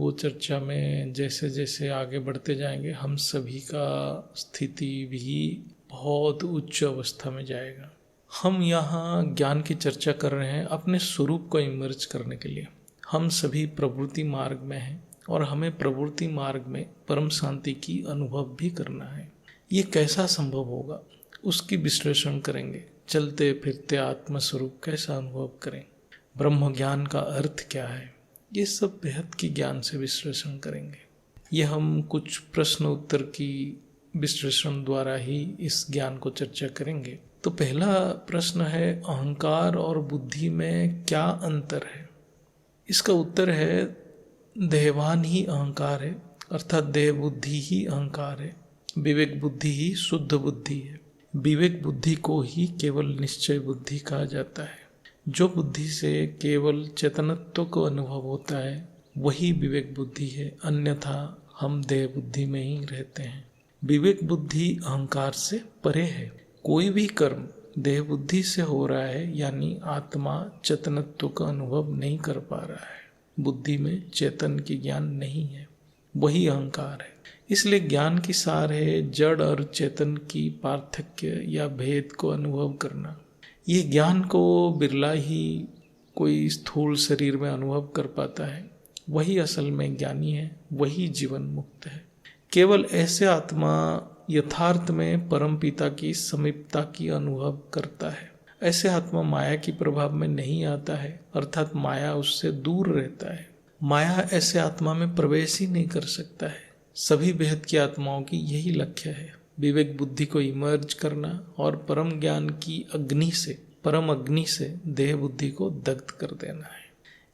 वो चर्चा में जैसे जैसे आगे बढ़ते जाएंगे हम सभी का स्थिति भी बहुत उच्च अवस्था में जाएगा। हम यहाँ ज्ञान की चर्चा कर रहे हैं अपने स्वरूप को इमर्ज करने के लिए। हम सभी प्रवृत्ति मार्ग में हैं और हमें प्रवृत्ति मार्ग में परम शांति की अनुभव भी करना है। ये कैसा संभव होगा उसकी विश्लेषण करेंगे। चलते फिरते आत्म स्वरूप कैसा अनुभव करें, ब्रह्म ज्ञान का अर्थ क्या है, ये सब बेहद की ज्ञान से विश्लेषण करेंगे। ये हम कुछ प्रश्न उत्तर की विश्लेषण द्वारा ही इस ज्ञान को चर्चा करेंगे। तो पहला प्रश्न है, अहंकार और बुद्धि में क्या अंतर है? इसका उत्तर है, देहवान ही अहंकार है, अर्थात देह बुद्धि ही अहंकार है। विवेक बुद्धि ही शुद्ध बुद्धि है। विवेक बुद्धि को ही केवल निश्चय बुद्धि कहा जाता है। जो बुद्धि से केवल चेतनत्व को अनुभव होता है वही विवेक बुद्धि है, अन्यथा हम देह बुद्धि में ही रहते हैं। विवेक बुद्धि अहंकार से परे है। कोई भी कर्म देह बुद्धि से हो रहा है, यानी आत्मा चेतनत्व का अनुभव नहीं कर पा रहा है, बुद्धि में चेतन की ज्ञान नहीं है, वही अहंकार है। इसलिए ज्ञान की सार है जड़ और चेतन की पार्थक्य या भेद को अनुभव करना। ये ज्ञान को बिरला ही कोई स्थूल शरीर में अनुभव कर पाता है। वही असल में ज्ञानी है, वही जीवन मुक्त है। केवल ऐसे आत्मा यथार्थ में परम पिता की समीपता की अनुभव करता है। ऐसे आत्मा माया की प्रभाव में नहीं आता है, अर्थात माया उससे दूर रहता है। माया ऐसे आत्मा में प्रवेश ही नहीं कर सकता है। सभी बेहद की आत्माओं की यही लक्ष्य है, विवेक बुद्धि को इमर्ज करना और परम ज्ञान की अग्नि से, परम अग्नि से देह बुद्धि को दग्ध कर देना है।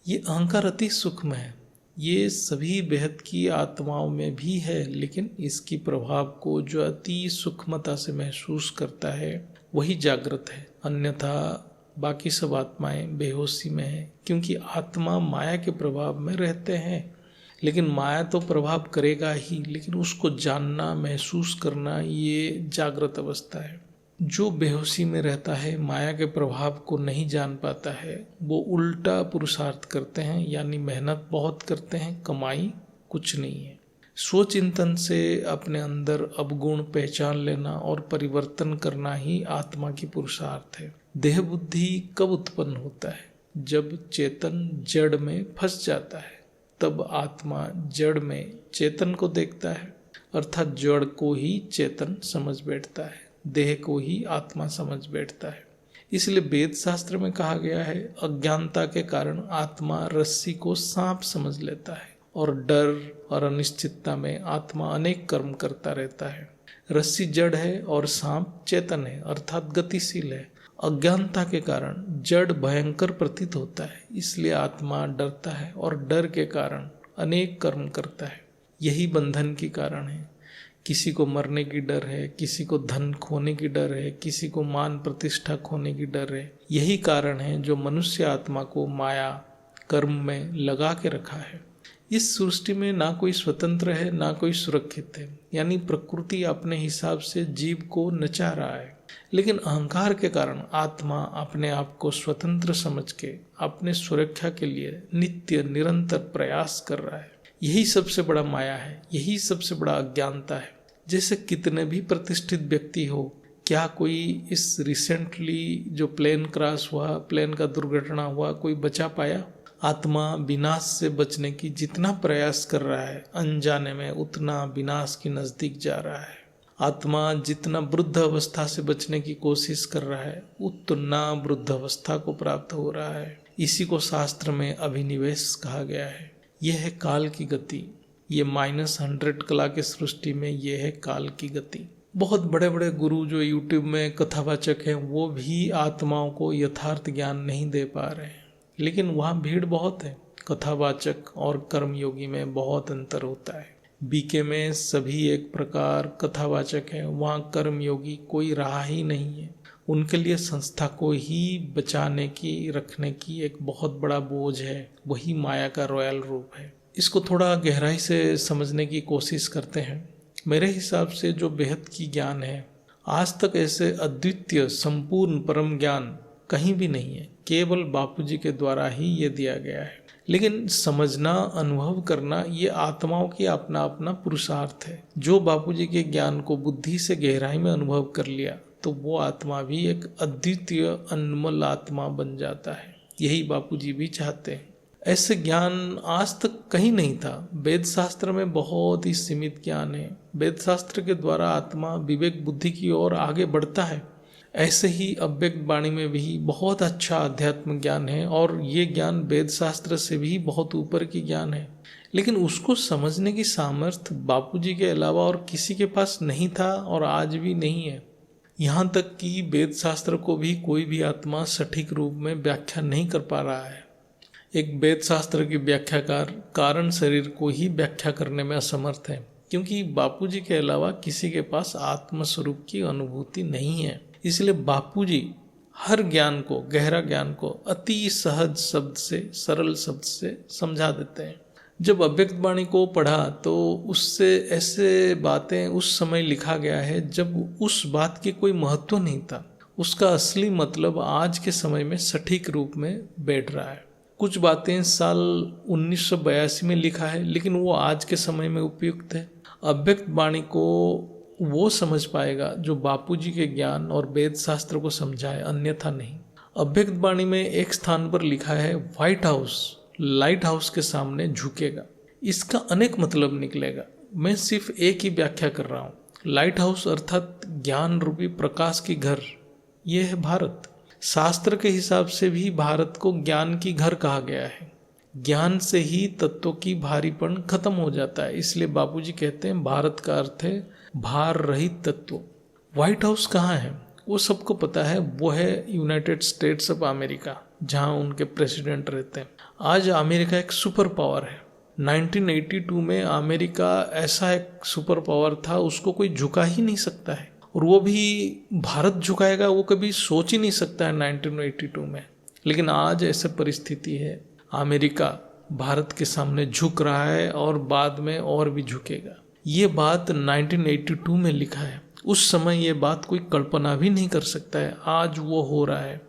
ये अहंकार अति सूक्ष्म है। ये सभी बेहद की आत्माओं में भी है, लेकिन इसकी प्रभाव को जो अति सूक्ष्मता से महसूस करता है वही जागृत है, अन्यथा बाकी सब आत्माएं बेहोशी में है। क्योंकि आत्मा माया के प्रभाव में रहते हैं, लेकिन माया तो प्रभाव करेगा ही, लेकिन उसको जानना, महसूस करना, ये जागृत अवस्था है। जो बेहोशी में रहता है, माया के प्रभाव को नहीं जान पाता है, वो उल्टा पुरुषार्थ करते हैं, यानी मेहनत बहुत करते हैं, कमाई कुछ नहीं है। स्वचिंतन से अपने अंदर अवगुण पहचान लेना और परिवर्तन करना ही आत्मा की पुरुषार्थ है। देह बुद्धि कब उत्पन्न होता है? जब चेतन जड़ में फंस जाता है, तब आत्मा जड़ में चेतन को देखता है, अर्थात जड़ को ही चेतन समझ बैठता है, देह को ही आत्मा समझ बैठता है। इसलिए वेद शास्त्र में कहा गया है, अज्ञानता के कारण आत्मा रस्सी को सांप समझ लेता है और डर और अनिश्चितता में आत्मा अनेक कर्म करता रहता है। रस्सी जड़ है और सांप चेतन है, अर्थात गतिशील है। अज्ञानता के कारण जड़ भयंकर प्रतीत होता है, इसलिए आत्मा डरता है और डर के कारण अनेक कर्म करता है। यही बंधन की कारण है। किसी को मरने की डर है, किसी को धन खोने की डर है, किसी को मान प्रतिष्ठा खोने की डर है। यही कारण है जो मनुष्य आत्मा को माया कर्म में लगा के रखा है। इस सृष्टि में ना कोई स्वतंत्र है, ना कोई सुरक्षित है, यानी प्रकृति अपने हिसाब से जीव को नचा रहा है। लेकिन अहंकार के कारण आत्मा अपने आप को स्वतंत्र समझ के अपने सुरक्षा के लिए नित्य निरंतर प्रयास कर रहा है। यही सबसे बड़ा माया है, यही सबसे बड़ा अज्ञानता है। जैसे कितने भी प्रतिष्ठित व्यक्ति हो, क्या कोई इस रिसेंटली जो प्लेन क्रैश हुआ, प्लेन का दुर्घटना हुआ, कोई बचा पाया? आत्मा विनाश से बचने की जितना प्रयास कर रहा है, अनजाने में उतना विनाश के नजदीक जा रहा है। आत्मा जितना वृद्ध अवस्था से बचने की कोशिश कर रहा है, उतना वृद्ध अवस्था को प्राप्त हो रहा है। इसी को शास्त्र में अभिनिवेश कहा गया है। यह है काल की गति। ये -100 कला के सृष्टि में यह है काल की गति। बहुत बड़े बड़े गुरु जो यूट्यूब में कथावाचक हैं, वो भी आत्माओं को यथार्थ ज्ञान नहीं दे पा रहे हैं, लेकिन वहाँ भीड़ बहुत है। कथावाचक और कर्मयोगी में बहुत अंतर होता है। बीके में सभी एक प्रकार कथावाचक है, वहाँ कर्मयोगी कोई रहा ही नहीं है। उनके लिए संस्था को ही बचाने की, रखने की एक बहुत बड़ा बोझ है। वही माया का रॉयल रूप है। इसको थोड़ा गहराई से समझने की कोशिश करते हैं। मेरे हिसाब से जो बेहद की ज्ञान है, आज तक ऐसे अद्वितीय संपूर्ण परम ज्ञान कहीं भी नहीं है। केवल बापूजी के द्वारा ही ये दिया गया है। लेकिन समझना, अनुभव करना, ये आत्माओं की अपना अपना पुरुषार्थ है। जो बापूजी के ज्ञान को बुद्धि से गहराई में अनुभव कर लिया तो वो आत्मा भी एक अद्वितीय अनमोल आत्मा बन जाता है। यही बापूजी भी चाहते हैं। ऐसे ज्ञान आज तक कहीं नहीं था। वेद शास्त्र में बहुत ही सीमित ज्ञान है। वेद शास्त्र के द्वारा आत्मा विवेक बुद्धि की ओर आगे बढ़ता है। ऐसे ही अव्यक्त वाणी में भी बहुत अच्छा अध्यात्म ज्ञान है और ये ज्ञान वेद शास्त्र से भी बहुत ऊपर की ज्ञान है, लेकिन उसको समझने की सामर्थ्य बापूजी के अलावा और किसी के पास नहीं था और आज भी नहीं है। यहाँ तक कि वेद शास्त्र को भी कोई भी आत्मा सटीक रूप में व्याख्या नहीं कर पा रहा है। एक वेद शास्त्र की व्याख्याकार कारण शरीर को ही व्याख्या करने में असमर्थ है, क्योंकि बापूजी के अलावा किसी के पास आत्म स्वरूप की अनुभूति नहीं है। इसलिए बापूजी हर ज्ञान को, गहरा ज्ञान को अति सहज शब्द से, सरल शब्द से समझा देते हैं। जब अव्यक्त वाणी को पढ़ा तो उससे ऐसे बातें उस समय लिखा गया है जब उस बात की कोई महत्व नहीं था। उसका असली मतलब आज के समय में सटीक रूप में बैठ रहा है। कुछ बातें साल 1982 में लिखा है, लेकिन वो आज के समय में उपयुक्त है। अव्यक्त वाणी को वो समझ पाएगा जो बापूजी के ज्ञान और वेद शास्त्र को समझाए, अन्यथा नहीं। अव्यक्त वाणी में एक स्थान पर लिखा है, व्हाइट हाउस लाइट हाउस के सामने झुकेगा। इसका अनेक मतलब निकलेगा, मैं सिर्फ एक ही व्याख्या कर रहा हूँ। लाइट हाउस अर्थात ज्ञान रूपी प्रकाश की घर, ये है भारत। शास्त्र के हिसाब से भी भारत को ज्ञान की घर कहा गया है। ज्ञान से ही तत्वों की भारीपन खत्म हो जाता है। इसलिए बापूजी कहते हैं भारत का अर्थ है भार रहित तत्व। व्हाइट हाउस कहाँ है वो सबको पता है, वो है यूनाइटेड स्टेट्स ऑफ अमेरिका, जहाँ उनके प्रेसिडेंट रहते हैं। आज अमेरिका एक सुपर पावर है। 1982 में अमेरिका ऐसा एक सुपर पावर था, उसको कोई झुका ही नहीं सकता है, और वो भी भारत झुकाएगा वो कभी सोच ही नहीं सकता है 1982 में। लेकिन आज ऐसी परिस्थिति है, अमेरिका भारत के सामने झुक रहा है और बाद में और भी झुकेगा। ये बात 1982 में लिखा है। उस समय ये बात कोई कल्पना भी नहीं कर सकता है, आज वो हो रहा है।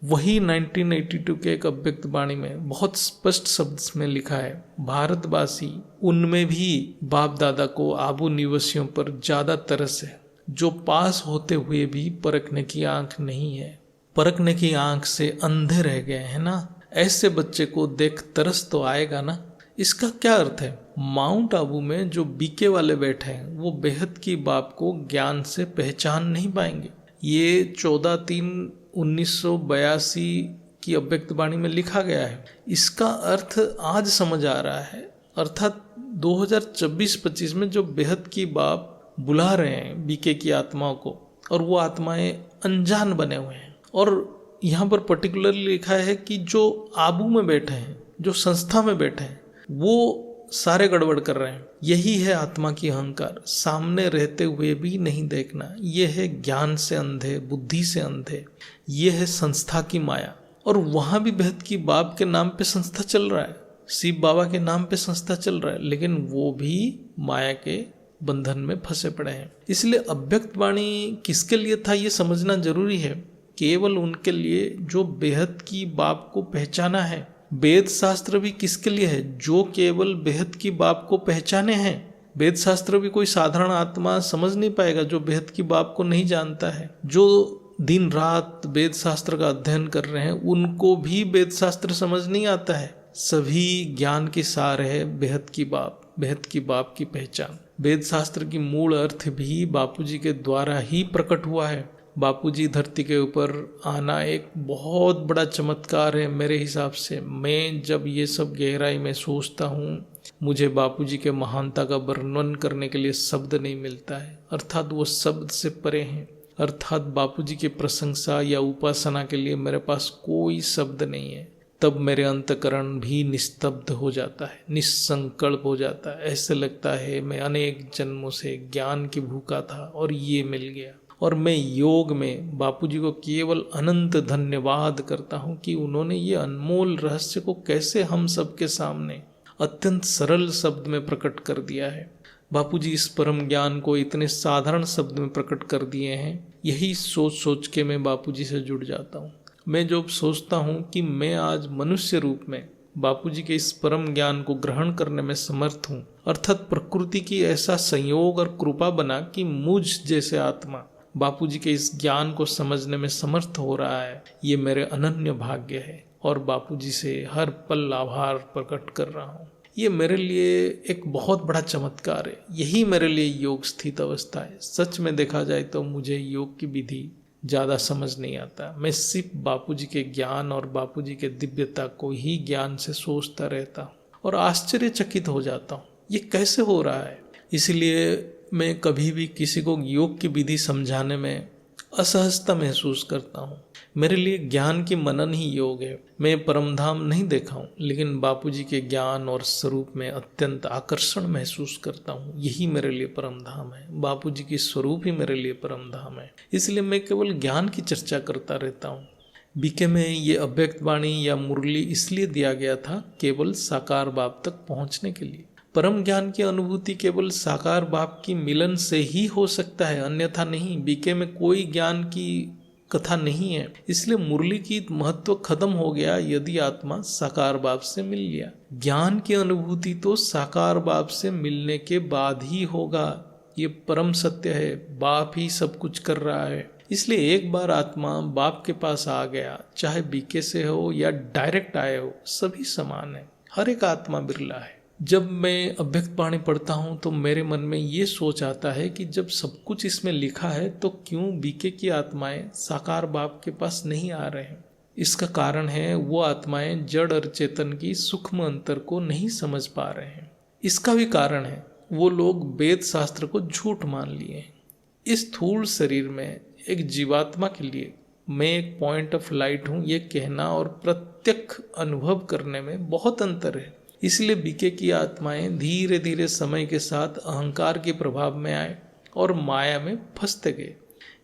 वही 1982 के एक अव्यक्त वाणी में बहुत स्पष्ट शब्द में लिखा है, भारतवासी उनमें भी बाप दादा को आबू निवासियों पर ज्यादा तरस है, जो पास होते हुए भी परखने की आंख नहीं है। परखने की आंख से अंधे रह गए हैं ना। ऐसे बच्चे को देख तरस तो आएगा ना। इसका क्या अर्थ है? माउंट आबू में जो बीके वाले बैठे हैं वो बेहद की बाप को ज्ञान से पहचान नहीं पाएंगे। ये 14/3/1982 की अव्यक्त वाणी में लिखा गया है। इसका अर्थ आज समझ आ रहा है, अर्थात 2024-25 में जो बेहद की बाप बुला रहे हैं बीके की आत्माओं को, और वो आत्माएं अनजान बने हुए हैं। और यहाँ पर पर्टिकुलरली लिखा है कि जो आबू में बैठे हैं, जो संस्था में बैठे हैं, वो सारे गड़बड़ कर रहे हैं। यही है आत्मा की अहंकार, सामने रहते हुए भी नहीं देखना। ये है ज्ञान से अंधे, बुद्धि से अंधे। ये है संस्था की माया। और वहाँ भी बेहद की बाप के नाम पे संस्था चल रहा है, शिव बाबा के नाम पे संस्था चल रहा है, लेकिन वो भी माया के बंधन में फंसे पड़े हैं। इसलिए अव्यक्त वाणी किसके लिए था ये समझना जरूरी है। केवल उनके लिए जो बेहद की बाप को पहचाना है। वेद शास्त्र भी किसके लिए है? जो केवल बेहद की बाप को पहचाने हैं। वेद शास्त्र भी कोई साधारण आत्मा समझ नहीं पाएगा जो बेहद की बाप को नहीं जानता है। जो दिन रात वेद शास्त्र का अध्ययन कर रहे हैं उनको भी वेद शास्त्र समझ नहीं आता है। सभी ज्ञान की सार है बेहद की बाप, बेहद की बाप की पहचान। वेद शास्त्र की मूल अर्थ भी बापूजी के द्वारा ही प्रकट हुआ है। बापूजी धरती के ऊपर आना एक बहुत बड़ा चमत्कार है मेरे हिसाब से। मैं जब ये सब गहराई में सोचता हूँ, मुझे बापूजी के महानता का वर्णन करने के लिए शब्द नहीं मिलता है, अर्थात वो शब्द से परे हैं। अर्थात बापूजी की प्रशंसा या उपासना के लिए मेरे पास कोई शब्द नहीं है। तब मेरे अंतकरण भी निस्तब्ध हो जाता है, निसंकल्प हो जाता है। ऐसे लगता है मैं अनेक जन्मों से ज्ञान की भूखा था और ये मिल गया। और मैं योग में बापूजी को केवल अनंत धन्यवाद करता हूँ कि उन्होंने ये अनमोल रहस्य को कैसे हम सबके सामने अत्यंत सरल शब्द में प्रकट कर दिया है। बापूजी इस परम ज्ञान को इतने साधारण शब्द में प्रकट कर दिए हैं। यही सोच सोच के मैं बापूजी से जुड़ जाता हूँ। मैं जब सोचता हूँ कि मैं आज मनुष्य रूप में बापूजी के इस परम ज्ञान को ग्रहण करने में समर्थ हूँ, अर्थात प्रकृति की ऐसा संयोग और कृपा बना कि मुझ जैसे आत्मा बापूजी के इस ज्ञान को समझने में समर्थ हो रहा है, ये मेरे अनन्य भाग्य है और बापूजी से हर पल आभार प्रकट कर रहा हूँ। ये मेरे लिए एक बहुत बड़ा चमत्कार है, यही मेरे लिए योग स्थित अवस्था है। सच में देखा जाए तो मुझे योग की विधि ज़्यादा समझ नहीं आता, मैं सिर्फ बापूजी के ज्ञान और बापूजी के दिव्यता को ही ज्ञान से सोचता रहता हूँ और आश्चर्यचकित हो जाता हूँ, ये कैसे हो रहा है। इसलिए मैं कभी भी किसी को योग की विधि समझाने में असहजता महसूस करता हूँ। मेरे लिए ज्ञान की मनन ही योग है। मैं परमधाम नहीं देखा हूँ, लेकिन बापूजी के ज्ञान और स्वरूप में अत्यंत आकर्षण महसूस करता हूँ, यही मेरे लिए परमधाम है। बापूजी की स्वरूप ही मेरे लिए परमधाम है। इसलिए मैं केवल ज्ञान की चर्चा करता रहता हूँ। बीके में ये अव्यक्त वाणी या मुरली इसलिए दिया गया था केवल साकार बाप तक पहुँचने के लिए। परम ज्ञान की अनुभूति केवल साकार बाप की मिलन से ही हो सकता है, अन्यथा नहीं। बीके में कोई ज्ञान की कथा नहीं है, इसलिए मुरली की महत्व खत्म हो गया यदि आत्मा साकार बाप से मिल लिया। ज्ञान की अनुभूति तो साकार बाप से मिलने के बाद ही होगा, ये परम सत्य है। बाप ही सब कुछ कर रहा है। इसलिए एक बार आत्मा बाप के पास आ गया, चाहे बीके से हो या डायरेक्ट आए हो, सभी समान है। हर एक आत्मा बिरला है। जब मैं अव्यक्त वाणी पढ़ता हूँ तो मेरे मन में ये सोच आता है कि जब सब कुछ इसमें लिखा है तो क्यों बीके की आत्माएं साकार बाप के पास नहीं आ रहे हैं। इसका कारण है वो आत्माएं जड़ और चेतन की सूक्ष्म अंतर को नहीं समझ पा रहे हैं। इसका भी कारण है वो लोग वेद शास्त्र को झूठ मान लिए हैं। इस स्थूल शरीर में एक जीवात्मा के लिए मैं एक पॉइंट ऑफ लाइट हूँ, ये कहना और प्रत्यक्ष अनुभव करने में बहुत अंतर है। इसलिए बीके की आत्माएं धीरे धीरे समय के साथ अहंकार के प्रभाव में आए और माया में फंसते गए।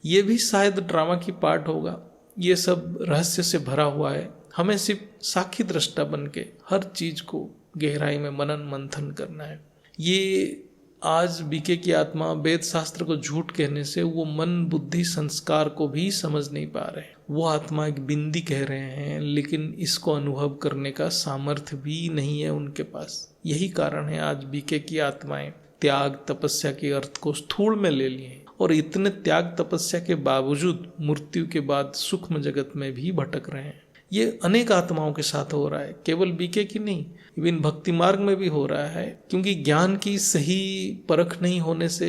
ये भी शायद ड्रामा की पार्ट होगा। ये सब रहस्य से भरा हुआ है। हमें सिर्फ साक्षी दृष्टा बन के हर चीज को गहराई में मनन मंथन करना है। ये आज बीके की आत्मा वेद शास्त्र को झूठ कहने से वो मन बुद्धि संस्कार को भी समझ नहीं पा रहे। वो आत्मा एक बिंदी कह रहे हैं, लेकिन इसको अनुभव करने का सामर्थ्य भी नहीं है उनके पास। यही कारण है आज बीके की आत्माएं त्याग तपस्या के अर्थ को स्थूल में ले लिए और इतने त्याग तपस्या के बावजूद मृत्यु के बाद सूक्ष्म जगत में भी भटक रहे हैं। ये अनेक आत्माओं के साथ हो रहा है, केवल बीके की नहीं, इवन भक्ति मार्ग में भी हो रहा है। क्योंकि ज्ञान की सही परख नहीं होने से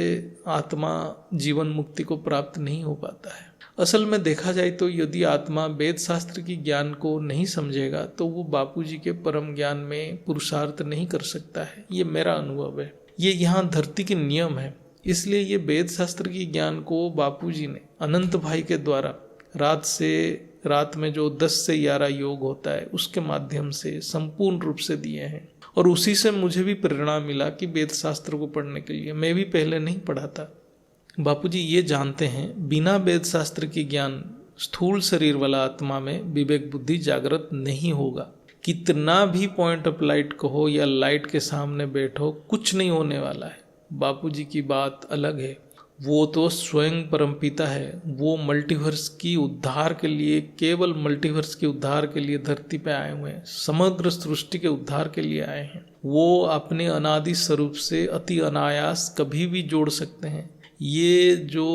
आत्मा जीवन मुक्ति को प्राप्त नहीं हो पाता है। असल में देखा जाए तो यदि आत्मा वेद शास्त्र की ज्ञान को नहीं समझेगा तो वो बापूजी के परम ज्ञान में पुरुषार्थ नहीं कर सकता है। ये मेरा अनुभव है, ये यहाँ धरती के नियम है। इसलिए ये वेद शास्त्र की ज्ञान को बापूजी ने अनंत भाई के द्वारा रात में जो 10 से 11 योग होता है उसके माध्यम से संपूर्ण रूप से दिए हैं। और उसी से मुझे भी प्रेरणा मिला कि वेद शास्त्र को पढ़ने के लिए। मैं भी पहले नहीं पढ़ा था। बापूजी ये जानते हैं बिना वेद शास्त्र की ज्ञान स्थूल शरीर वाला आत्मा में विवेक बुद्धि जागृत नहीं होगा। कितना भी पॉइंट ऑफ लाइट कहो या लाइट के सामने बैठो, कुछ नहीं होने वाला है। बापूजी की बात अलग है, वो तो स्वयं परमपिता है। वो मल्टीवर्स की उद्धार के लिए, केवल मल्टीवर्स के उद्धार के लिए धरती पे आए हुए हैं, समग्र सृष्टि के उद्धार के लिए आए हैं। वो अपने अनादि स्वरूप से अति अनायास कभी भी जोड़ सकते हैं। ये जो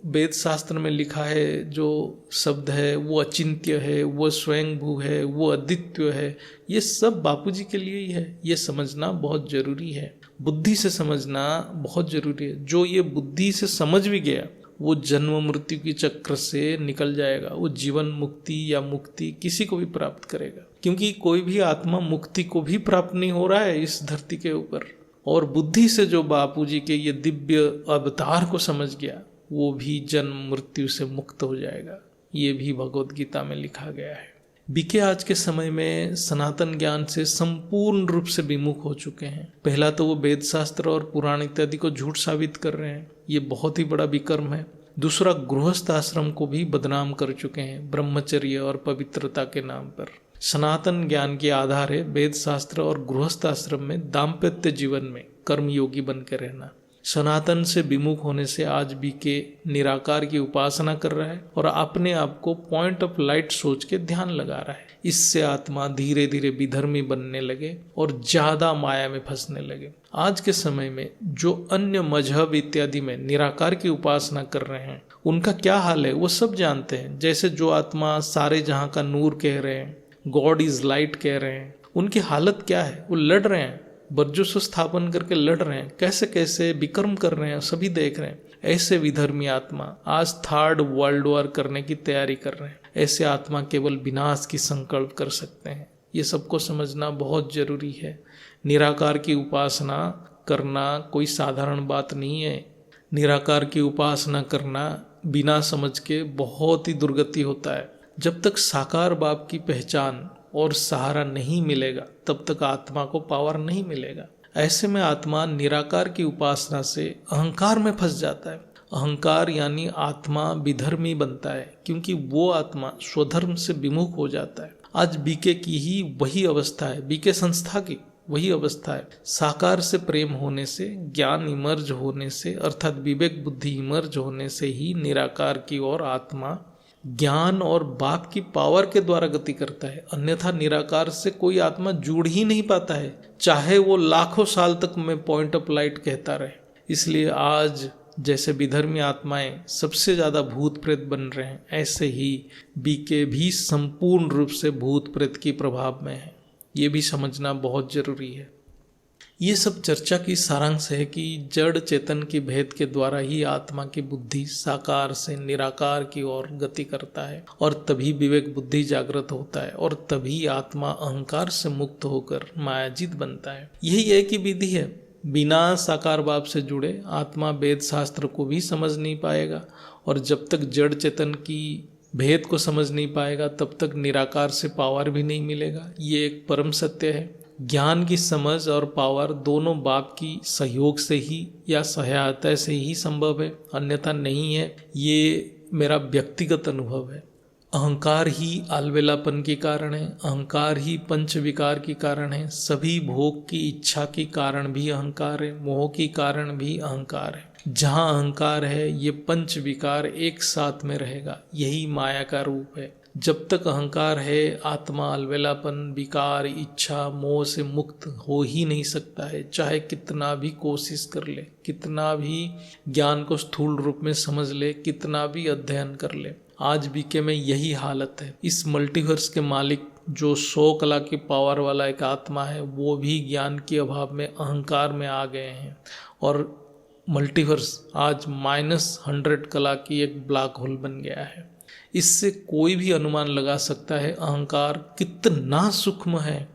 वेद शास्त्र में लिखा है जो शब्द है वो अचिंत्य है, वो स्वयंभू है, वो अद्वितीय है, ये सब बापूजी के लिए ही है। ये समझना बहुत जरूरी है, बुद्धि से समझना बहुत जरूरी है। जो ये बुद्धि से समझ भी गया वो जन्म मृत्यु की चक्र से निकल जाएगा। वो जीवन मुक्ति या मुक्ति किसी को भी प्राप्त करेगा, क्योंकि कोई भी आत्मा मुक्ति को भी प्राप्त नहीं हो रहा है इस धरती के ऊपर। और बुद्धि से जो बापूजी के ये दिव्य अवतार को समझ गया वो भी जन्म मृत्यु से मुक्त हो जाएगा। ये भी भगवत गीता में लिखा गया है। बीके आज के समय में सनातन ज्ञान से संपूर्ण रूप से विमुख हो चुके हैं। पहला तो वो वेद शास्त्र और पुराण इत्यादि को झूठ साबित कर रहे हैं, ये बहुत ही बड़ा विक्रम है। दूसरा, गृहस्थ आश्रम को भी बदनाम कर चुके हैं ब्रह्मचर्य और पवित्रता के नाम पर। सनातन ज्ञान के आधार है वेद शास्त्र और गृहस्थ आश्रम में दाम्पत्य जीवन में कर्मयोगी बन के रहना। सनातन से विमुख होने से आज बीके निराकार की उपासना कर रहा है और अपने आप को पॉइंट ऑफ लाइट सोच के ध्यान लगा रहा है। इससे आत्मा धीरे धीरे विधर्मी बनने लगे और ज्यादा माया में फंसने लगे। आज के समय में जो अन्य मजहब इत्यादि में निराकार की उपासना कर रहे हैं उनका क्या हाल है वो सब जानते हैं। जैसे जो आत्मा सारे जहां का नूर कह रहे हैं, गॉड इज लाइट कह रहे हैं, उनकी हालत क्या है? वो लड़ रहे हैं, वर्चस्व स्थापन करके लड़ रहे हैं, कैसे कैसे विक्रम कर रहे हैं, सभी देख रहे हैं। ऐसे विधर्मी आत्मा आज 3rd वर्ल्ड वॉर करने की तैयारी कर रहे हैं। ऐसे आत्मा केवल विनाश की संकल्प कर सकते हैं। ये सबको समझना बहुत जरूरी है। निराकार की उपासना करना कोई साधारण बात नहीं है। निराकार की उपासना करना बिना समझ के बहुत ही दुर्गति होता है। जब तक साकार बाप की पहचान और सहारा नहीं मिलेगा तब तक आत्मा को पावर नहीं मिलेगा। ऐसे में आत्मा निराकार की उपासना से अहंकार में फंस जाता है। अहंकार यानी आत्मा विधर्मी बनता है क्योंकि वो आत्मा स्वधर्म से विमुख हो जाता है। आज बीके की ही वही अवस्था है, बीके संस्था की वही अवस्था है। साकार से प्रेम होने से, ज्ञान इमर्ज होने से अर्थात विवेक बुद्धि इमर्ज होने से ही निराकार की ओर आत्मा ज्ञान और बाप की पावर के द्वारा गति करता है। अन्यथा निराकार से कोई आत्मा जुड़ ही नहीं पाता है, चाहे वो लाखों साल तक मैं पॉइंट ऑफ लाइट कहता रहे। इसलिए आज जैसे विधर्मी आत्माएं सबसे ज्यादा भूत प्रेत बन रहे हैं, ऐसे ही बीके भी संपूर्ण रूप से भूत प्रेत की प्रभाव में है। ये भी समझना बहुत जरूरी है। ये सब चर्चा की सारांश है कि जड़ चेतन की भेद के द्वारा ही आत्मा की बुद्धि साकार से निराकार की ओर गति करता है और तभी विवेक बुद्धि जागृत होता है और तभी आत्मा अहंकार से मुक्त होकर मायाजीत बनता है। यही एक ही विधि है। बिना साकार बाप से जुड़े आत्मा वेद शास्त्र को भी समझ नहीं पाएगा और जब तक जड़ चेतन की भेद को समझ नहीं पाएगा तब तक निराकार से पावर भी नहीं मिलेगा। ये एक परम सत्य है। ज्ञान की समझ और पावर दोनों बाप की सहयोग से ही या सहायता से ही संभव है, अन्यथा नहीं है। ये मेरा व्यक्तिगत अनुभव है। अहंकार ही अलबेलापन के कारण है, अहंकार ही पंच विकार के कारण है, सभी भोग की इच्छा के कारण भी अहंकार है, मोह के कारण भी अहंकार है। जहाँ अहंकार है ये पंच विकार एक साथ में रहेगा, यही माया का रूप है। जब तक अहंकार है आत्मा अलबेलापन, विकार, इच्छा, मोह से मुक्त हो ही नहीं सकता है, चाहे कितना भी कोशिश कर ले, कितना भी ज्ञान को स्थूल रूप में समझ ले, कितना भी अध्ययन कर ले। आज बीके में यही हालत है। इस मल्टीवर्स के मालिक जो 100 कला की पावर वाला एक आत्मा है वो भी ज्ञान के अभाव में अहंकार में आ गए हैं और मल्टीवर्स आज -100 कला की एक ब्लैक होल बन गया है। इससे कोई भी अनुमान लगा सकता है अहंकार कितना सूक्ष्म है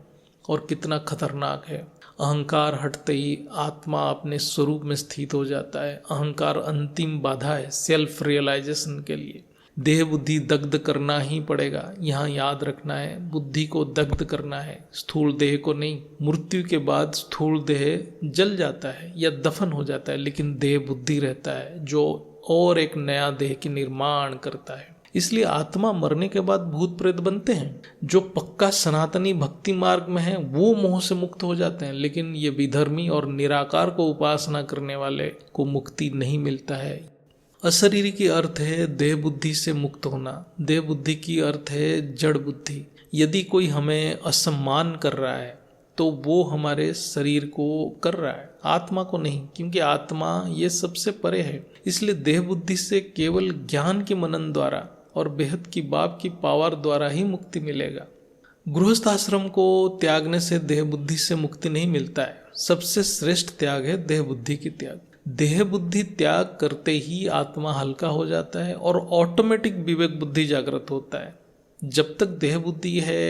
और कितना खतरनाक है। अहंकार हटते ही आत्मा अपने स्वरूप में स्थित हो जाता है। अहंकार अंतिम बाधा है सेल्फ रियलाइजेशन के लिए। देह बुद्धि दग्ध करना ही पड़ेगा। यहाँ याद रखना है, बुद्धि को दग्ध करना है, स्थूल देह को नहीं। मृत्यु के बाद स्थूल देह जल जाता है या दफन हो जाता है, लेकिन देह बुद्धि रहता है जो और एक नया देह की निर्माण करता है। इसलिए आत्मा मरने के बाद भूत प्रेत बनते हैं। जो पक्का सनातनी भक्ति मार्ग में है वो मोह से मुक्त हो जाते हैं, लेकिन ये विधर्मी और निराकार को उपासना करने वाले को मुक्ति नहीं मिलता है। अशरीरी की अर्थ है देह बुद्धि से मुक्त होना, देह बुद्धि की अर्थ है जड़ बुद्धि। यदि कोई हमें असम्मान कर रहा है तो वो हमारे शरीर को कर रहा है, आत्मा को नहीं, क्योंकि आत्मा ये सबसे परे है। इसलिए देह बुद्धि से केवल ज्ञान के मनन द्वारा और बेहद की बाप की पावर द्वारा ही मुक्ति मिलेगा। गृहस्थ आश्रम को त्यागने से देह बुद्धि से मुक्ति नहीं मिलता है। सबसे श्रेष्ठ त्याग है देह बुद्धि की त्याग। देह बुद्धि त्याग करते ही आत्मा हल्का हो जाता है और ऑटोमेटिक विवेक बुद्धि जागृत होता है। जब तक देह बुद्धि है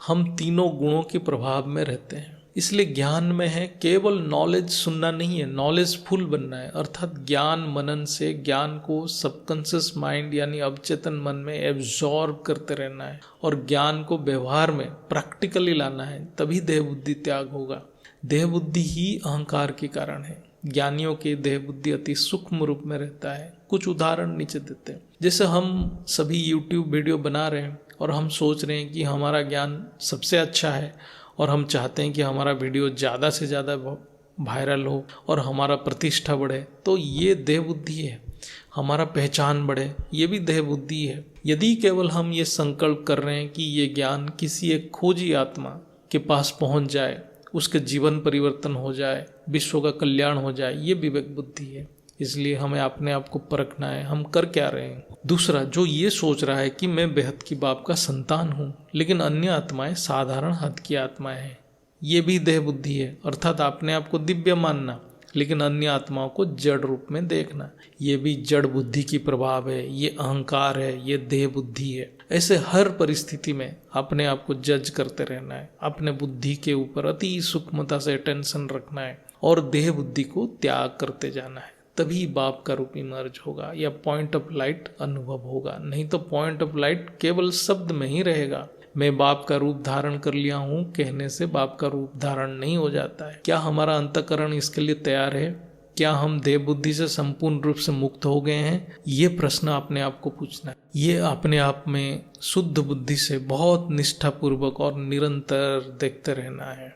हम तीनों गुणों के प्रभाव में रहते हैं। इसलिए ज्ञान में है केवल नॉलेज सुनना नहीं है, नॉलेज फुल बनना है। अर्थात ज्ञान मनन से ज्ञान को सबकॉन्शियस माइंड यानी अवचेतन मन में एब्जॉर्ब करते रहना है और ज्ञान को व्यवहार में प्रैक्टिकली लाना है, तभी देह बुद्धि त्याग होगा। देह बुद्धि ही अहंकार के कारण है। ज्ञानियों के देह बुद्धि अति सूक्ष्म रूप में रहता है। कुछ उदाहरण नीचे देते हैं। जैसे हम सभी YouTube वीडियो बना रहे हैं और हम सोच रहे हैं कि हमारा ज्ञान सबसे अच्छा है और हम चाहते हैं कि हमारा वीडियो ज़्यादा से ज़्यादा वायरल हो और हमारा प्रतिष्ठा बढ़े, तो ये देह बुद्धि है। हमारा पहचान बढ़े, ये भी देह बुद्धि है। यदि केवल हम ये संकल्प कर रहे हैं कि ये ज्ञान किसी एक खोजी आत्मा के पास पहुंच जाए, उसके जीवन परिवर्तन हो जाए, विश्व का कल्याण हो जाए, ये विवेक बुद्धि है। इसलिए हमें अपने आप को परखना है, हम कर क्या रहे हैं। दूसरा, जो ये सोच रहा है कि मैं बेहद की बाप का संतान हूँ, लेकिन अन्य आत्माएं साधारण हद की आत्माएं हैं, ये भी देह बुद्धि है। अर्थात अपने आप को दिव्य मानना, लेकिन अन्य आत्माओं को जड़ रूप में देखना, ये भी जड़ बुद्धि की प्रभाव है, ये अहंकार है, ये देह बुद्धि है। ऐसे हर परिस्थिति में अपने आप को जज करते रहना है, अपने बुद्धि के ऊपर अति सूक्ष्मता से टेंशन रखना है और देह बुद्धि को त्याग करते जाना है। तभी बाप का रूप इमर्ज होगा या पॉइंट ऑफ लाइट अनुभव होगा। नहीं तो पॉइंट ऑफ लाइट केवल शब्द में ही रहेगा। मैं बाप का रूप धारण कर लिया हूँ कहने से बाप का रूप धारण नहीं हो जाता है। क्या हमारा अंतःकरण इसके लिए तैयार है? क्या हम देह बुद्धि से संपूर्ण रूप से मुक्त हो गए हैं? ये प्रश्न अपने आप को पूछना है। ये अपने आप में शुद्ध बुद्धि से बहुत निष्ठापूर्वक और निरंतर देखते रहना है।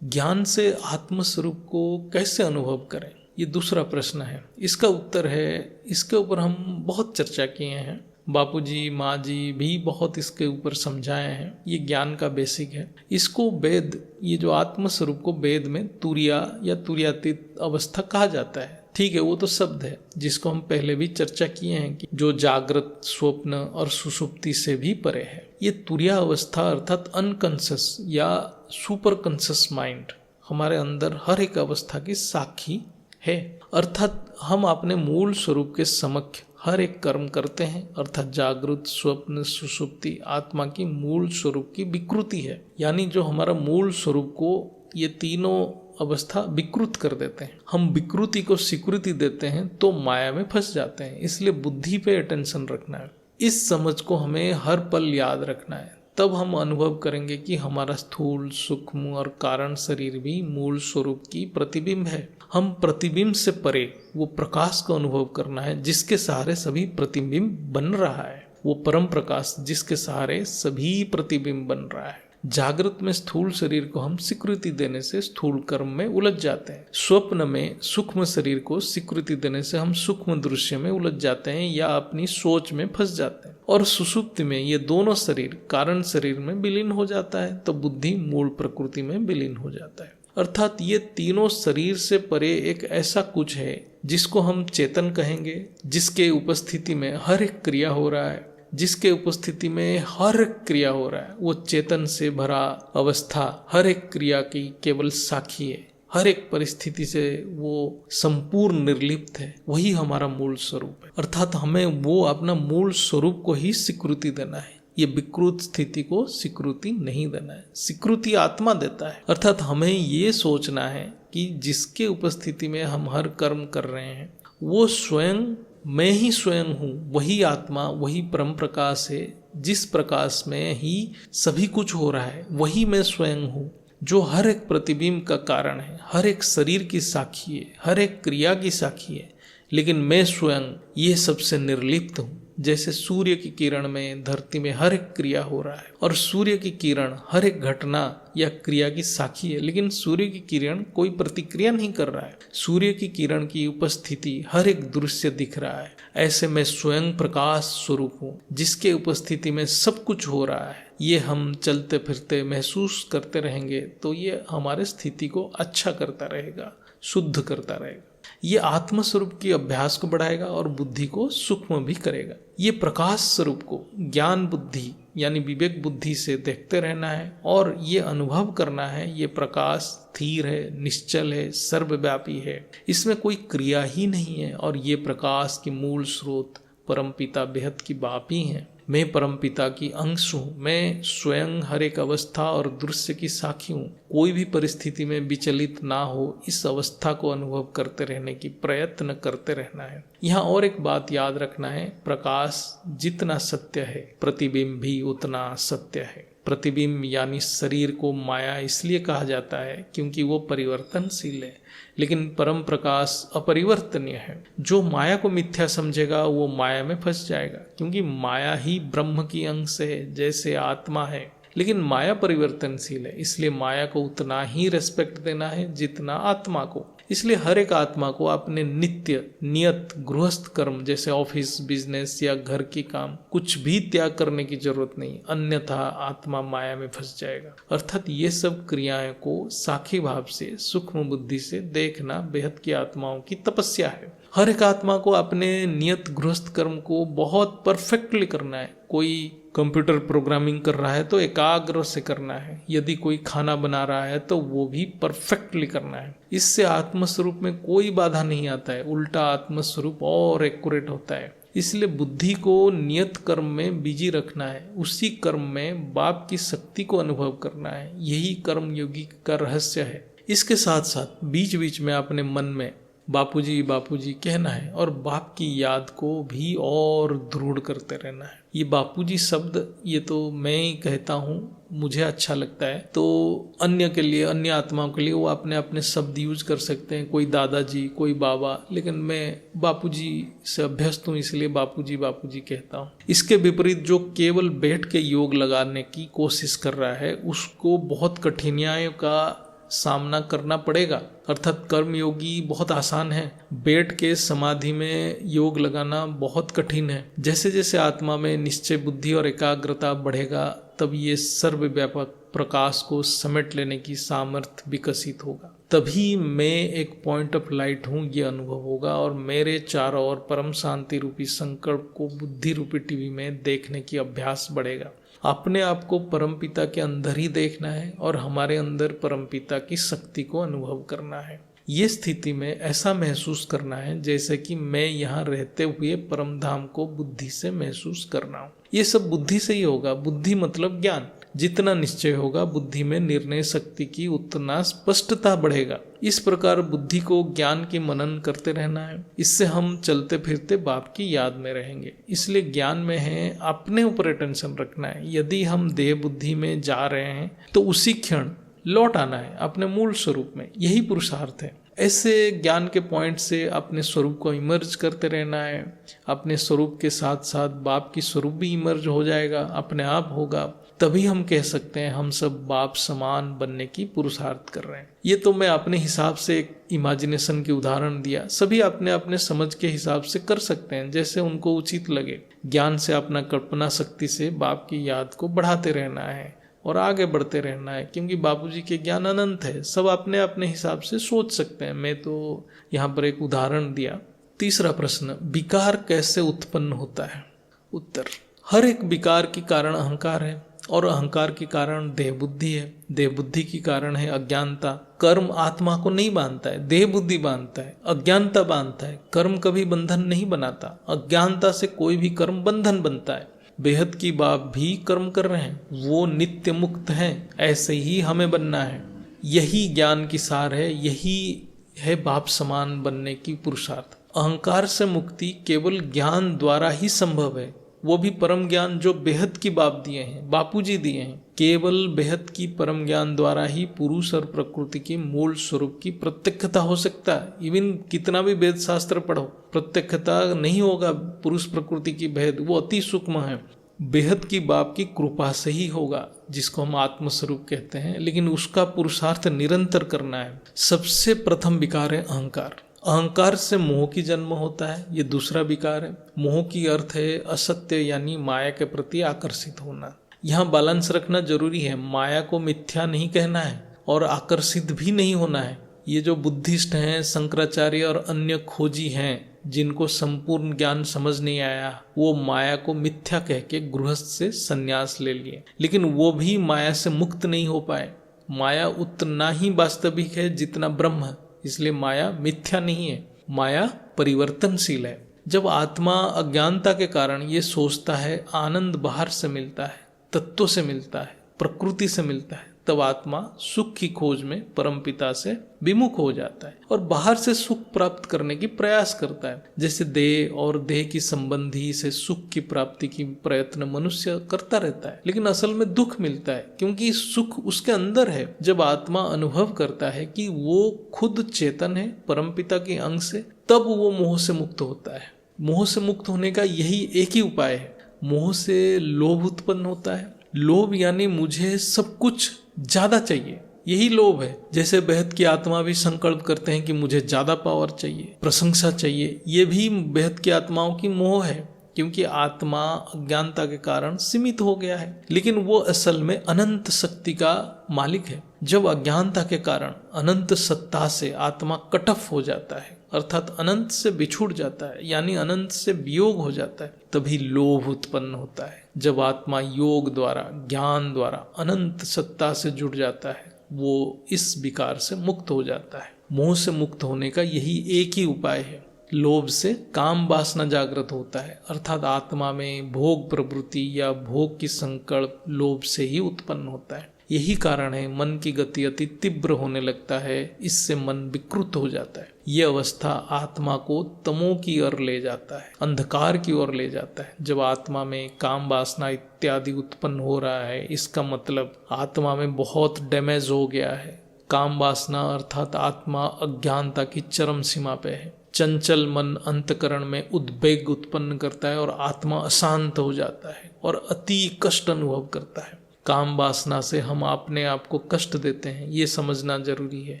ज्ञान से आत्मस्वरूप को कैसे अनुभव करें, ये दूसरा प्रश्न है। इसका उत्तर है, इसके ऊपर हम बहुत चर्चा किए हैं, बापूजी माँ जी भी बहुत इसके ऊपर समझाए हैं। ये ज्ञान का बेसिक है। इसको वेद, ये जो आत्मस्वरूप को वेद में तुरिया या तुरियातीत अवस्था कहा जाता है। ठीक है, वो तो शब्द है जिसको हम पहले भी चर्चा किए हैं कि जो जागृत, स्वप्न और सुषुप्ति से भी परे है। ये तुरिया अवस्था अर्थात अनकॉन्शियस या सुपर कॉन्शियस माइंड हमारे अंदर हर एक अवस्था की साक्षी है। अर्थात हम अपने मूल स्वरूप के समक्ष हर एक कर्म करते हैं। अर्थात जागृत, स्वप्न, सुषुप्ति आत्मा की मूल स्वरूप की विकृति है। यानी जो हमारा मूल स्वरूप को ये तीनों अवस्था विकृत कर देते हैं। हम विकृति को स्वीकृति देते हैं तो माया में फंस जाते हैं। इसलिए बुद्धि पे अटेंशन रखना है। इस समझ को हमें हर पल याद रखना है। तब हम अनुभव करेंगे कि हमारा स्थूल, सूक्ष्म और कारण शरीर भी मूल स्वरूप की प्रतिबिंब है। हम प्रतिबिंब से परे वो प्रकाश को अनुभव करना है जिसके सहारे सभी प्रतिबिंब बन रहा है। वो परम प्रकाश जिसके सहारे सभी प्रतिबिंब बन रहा है। जागृत में स्थूल शरीर को हम स्वीकृति देने से स्थूल कर्म में उलझ जाते हैं। स्वप्न में सूक्ष्म शरीर को स्वीकृति देने से हम सूक्ष्म दृश्य में उलझ जाते हैं या अपनी सोच में फंस जाते हैं। और सुषुप्ति में ये दोनों शरीर कारण शरीर में विलीन हो जाता है, तो बुद्धि मूल प्रकृति में विलीन हो जाता है। अर्थात ये तीनों शरीर से परे एक ऐसा कुछ है जिसको हम चेतन कहेंगे, जिसके उपस्थिति में हर एक क्रिया हो रहा है, जिसके उपस्थिति में हर क्रिया हो रहा है। वो चेतन से भरा अवस्था हर एक क्रिया की केवल साक्षी है। हर एक परिस्थिति से वो संपूर्ण निर्लिप्त है। वही हमारा मूल स्वरूप है। अर्थात हमें वो अपना मूल स्वरूप को ही स्वीकृति देना है। ये विकृत स्थिति को स्वीकृति नहीं देना है। स्वीकृति आत्मा देता है। अर्थात हमें ये सोचना है कि जिसके उपस्थिति में हम हर कर्म कर रहे हैं वो स्वयं मैं ही स्वयं हूँ। वही आत्मा, वही परम प्रकाश है जिस प्रकाश में ही सभी कुछ हो रहा है। वही मैं स्वयं हूँ जो हर एक प्रतिबिंब का कारण है, हर एक शरीर की साक्षी है, हर एक क्रिया की साक्षी है। लेकिन मैं स्वयं ये सबसे निर्लिप्त हूँ। जैसे सूर्य की किरण में धरती में हर एक क्रिया हो रहा है और सूर्य की किरण हर एक घटना या क्रिया की साक्षी है, लेकिन सूर्य की किरण कोई प्रतिक्रिया नहीं कर रहा है। सूर्य की किरण की उपस्थिति हर एक दृश्य दिख रहा है। ऐसे मैं स्वयं प्रकाश स्वरूप हूँ जिसके उपस्थिति में सब कुछ हो रहा है। ये हम चलते फिरते महसूस करते रहेंगे तो ये हमारे स्थिति को अच्छा करता रहेगा, शुद्ध करता रहेगा। ये आत्मस्वरूप की अभ्यास को बढ़ाएगा और बुद्धि को सूक्ष्म भी करेगा। ये प्रकाश स्वरूप को ज्ञान बुद्धि यानी विवेक बुद्धि से देखते रहना है और ये अनुभव करना है ये प्रकाश स्थिर है, निश्चल है, सर्वव्यापी है। इसमें कोई क्रिया ही नहीं है और ये प्रकाश की मूल स्रोत परमपिता बेहद की बाप ही है। मैं परमपिता की अंश हूँ। मैं स्वयं हर एक अवस्था और दृश्य की साक्षी हूँ। कोई भी परिस्थिति में विचलित ना हो, इस अवस्था को अनुभव करते रहने की प्रयत्न करते रहना है। यहाँ और एक बात याद रखना है, प्रकाश जितना सत्य है प्रतिबिंब भी उतना सत्य है। प्रतिबिंब यानी शरीर को माया इसलिए कहा जाता है क्योंकि वो परिवर्तनशील है, लेकिन परम प्रकाश अपरिवर्तनीय है। जो माया को मिथ्या समझेगा वो माया में फंस जाएगा, क्योंकि माया ही ब्रह्म की अंश है जैसे आत्मा है। लेकिन माया परिवर्तनशील है, इसलिए माया को उतना ही रेस्पेक्ट देना है जितना आत्मा को। इसलिए हर एक आत्मा को अपने नित्य नियत गृहस्थ कर्म जैसे ऑफिस, बिजनेस या घर की काम कुछ भी त्याग करने की जरूरत नहीं, अन्यथा आत्मा माया में फंस जाएगा। अर्थात ये सब क्रियाएं को साखी भाव से, सूक्ष्म बुद्धि से देखना बेहद की आत्माओं की तपस्या है। हर एक आत्मा को अपने नियत गृहस्थ कर्म को बहुत परफेक्टली करना है। कोई कंप्यूटर प्रोग्रामिंग कर रहा है तो एकाग्र से करना है, यदि कोई खाना बना रहा है तो वो भी परफेक्टली करना है। इससे आत्मस्वरूप में कोई बाधा नहीं आता है, उल्टा आत्मस्वरूप और एक्यूरेट होता है। इसलिए बुद्धि को नियत कर्म में बिजी रखना है, उसी कर्म में बाप की शक्ति को अनुभव करना है। यही कर्म योगी का रहस्य है। इसके साथ साथ बीच बीच में अपने मन में बापूजी बापूजी कहना है और बाप की याद को भी और दृढ़ करते रहना है। ये बापूजी शब्द ये तो मैं ही कहता हूँ, मुझे अच्छा लगता है, तो अन्य के लिए, अन्य आत्माओं के लिए वो अपने अपने शब्द यूज कर सकते हैं, कोई दादाजी, कोई बाबा, लेकिन मैं बापूजी से अभ्यस्त हूँ इसलिए बापूजी बापूजी कहता हूँ। इसके विपरीत जो केवल बैठ के योग लगाने की कोशिश कर रहा है उसको बहुत कठिनाइयों का सामना करना पड़ेगा। अर्थात कर्म योगी बहुत आसान है, बैठ के समाधि में योग लगाना बहुत कठिन है। जैसे जैसे आत्मा में निश्चय बुद्धि और एकाग्रता बढ़ेगा तब ये सर्वव्यापक प्रकाश को समेट लेने की सामर्थ्य विकसित होगा। तभी मैं एक पॉइंट ऑफ लाइट हूँ ये अनुभव होगा और मेरे चारों ओर परम शांति रूपी संकल्प को बुद्धि रूपी टीवी में देखने की अभ्यास बढ़ेगा। अपने आप को परमपिता के अंदर ही देखना है और हमारे अंदर परमपिता की शक्ति को अनुभव करना है। ये स्थिति में ऐसा महसूस करना है जैसे कि मैं यहाँ रहते हुए परम धाम को बुद्धि से महसूस करना हूँ। ये सब बुद्धि से ही होगा। बुद्धि मतलब ज्ञान। जितना निश्चय होगा बुद्धि में निर्णय शक्ति की उतना स्पष्टता बढ़ेगा। इस प्रकार बुद्धि को ज्ञान की मनन करते रहना है। इससे हम चलते फिरते बाप की याद में रहेंगे। इसलिए ज्ञान में है अपने ऊपर अटेंशन रखना है। यदि हम देह बुद्धि में जा रहे हैं तो उसी क्षण लौट आना है अपने मूल स्वरूप में, यही पुरुषार्थ है। ऐसे ज्ञान के पॉइंट से अपने स्वरूप को इमर्ज करते रहना है। अपने स्वरूप के साथ साथ बाप की स्वरूप भी इमर्ज हो जाएगा, अपने आप होगा। तभी हम कह सकते हैं हम सब बाप समान बनने की पुरुषार्थ कर रहे हैं। ये तो मैं अपने हिसाब से एक इमेजिनेशन की उदाहरण दिया, सभी अपने अपने समझ के हिसाब से कर सकते हैं जैसे उनको उचित लगे। ज्ञान से अपना कल्पना शक्ति से बाप की याद को बढ़ाते रहना है और आगे बढ़ते रहना है, क्योंकि बापूजी के ज्ञान अनंत है। सब अपने अपने हिसाब से सोच सकते हैं। मैं तो यहाँ पर एक उदाहरण दिया। तीसरा प्रश्न, विकार कैसे उत्पन्न होता है? उत्तर, हर एक विकार के कारण अहंकार है और अहंकार के कारण देह बुद्धि है। देह बुद्धि के कारण है अज्ञानता। कर्म आत्मा को नहीं बांधता है, देह बुद्धि बांधता है, अज्ञानता बांधता है। कर्म कभी बंधन नहीं बनाता। अज्ञानता से कोई भी कर्म बंधन बनता है। बेहद की बाप भी कर्म कर रहे हैं, वो नित्य मुक्त हैं। ऐसे ही हमें बनना है। यही ज्ञान की सार है, यही है बाप समान बनने की पुरुषार्थ। अहंकार से मुक्ति केवल ज्ञान द्वारा ही संभव है, वो भी परम ज्ञान जो बेहद की बाप दिए हैं, बापूजी दिए हैं। केवल बेहद की परम ज्ञान द्वारा ही पुरुष और प्रकृति की मूल स्वरूप की प्रत्यक्षता हो सकता है। इवन कितना भी वेद शास्त्र पढ़ो, प्रत्यक्षता नहीं होगा पुरुष प्रकृति की भेद, वो अति सूक्ष्म है। बेहद की बाप की कृपा से ही होगा, जिसको हम आत्मस्वरूप कहते हैं। लेकिन उसका पुरुषार्थ निरंतर करना है। सबसे प्रथम विकार है अहंकार। अहंकार से मोह की जन्म होता है, ये दूसरा विकार है। मोह की अर्थ है असत्य यानी माया के प्रति आकर्षित होना। यहाँ बैलेंस रखना जरूरी है। माया को मिथ्या नहीं कहना है और आकर्षित भी नहीं होना है। ये जो बुद्धिस्ट हैं, शंकराचार्य और अन्य खोजी हैं जिनको संपूर्ण ज्ञान समझ नहीं आया, वो माया को मिथ्या कह के गृहस्थ से संन्यास ले लिए, लेकिन वो भी माया से मुक्त नहीं हो पाए। माया उतना ही वास्तविक है जितना ब्रह्म है, इसलिए माया मिथ्या नहीं है, माया परिवर्तनशील है। जब आत्मा अज्ञानता के कारण ये सोचता है आनंद बाहर से मिलता है, तत्व से मिलता है, प्रकृति से मिलता है, तब आत्मा सुख की खोज में परमपिता से विमुख हो जाता है और बाहर से सुख प्राप्त करने की प्रयास करता है। जैसे देह और देह की संबंधी से सुख की प्राप्ति की प्रयत्न मनुष्य करता रहता है, लेकिन असल में दुख मिलता है, क्योंकि सुख उसके अंदर है। जब आत्मा अनुभव करता है कि वो खुद चेतन है परमपिता के अंग से, तब वो मोह से मुक्त होता है। मोह से मुक्त होने का यही एक ही उपाय है। मोह से लोभ उत्पन्न होता है, लोभ यानी मुझे सब कुछ ज्यादा चाहिए, यही लोभ है। जैसे बेहद की आत्मा भी संकल्प करते हैं कि मुझे ज्यादा पावर चाहिए, प्रशंसा चाहिए, ये भी बेहद की आत्माओं की मोह है, क्योंकि आत्मा अज्ञानता के कारण सीमित हो गया है, लेकिन वो असल में अनंत शक्ति का मालिक है। जब अज्ञानता के कारण अनंत सत्ता से आत्मा कट ऑफ हो जाता है, अर्थात अनंत से बिछुड़ जाता है, यानी अनंत से वियोग हो जाता है, तभी लोभ उत्पन्न होता है। जब आत्मा योग द्वारा, ज्ञान द्वारा अनंत सत्ता से जुड़ जाता है, वो इस विकार से मुक्त हो जाता है। मोह से मुक्त होने का यही एक ही उपाय है। लोभ से काम वासना जागृत होता है, अर्थात आत्मा में भोग प्रवृत्ति या भोग की संकल्प लोभ से ही उत्पन्न होता है। यही कारण है मन की गति अति तीव्र होने लगता है, इससे मन विकृत हो जाता है। यह अवस्था आत्मा को तमो की ओर ले जाता है, अंधकार की ओर ले जाता है। जब आत्मा में काम वासना इत्यादि उत्पन्न हो रहा है, इसका मतलब आत्मा में बहुत डैमेज हो गया है। काम वासना अर्थात आत्मा अज्ञानता की चरम सीमा पे है। चंचल मन अंतकरण में उद्वेग उत्पन्न करता है और आत्मा अशांत हो जाता है और अति कष्ट अनुभव करता है। काम वासना से हम अपने आप को कष्ट देते हैं, ये समझना जरूरी है।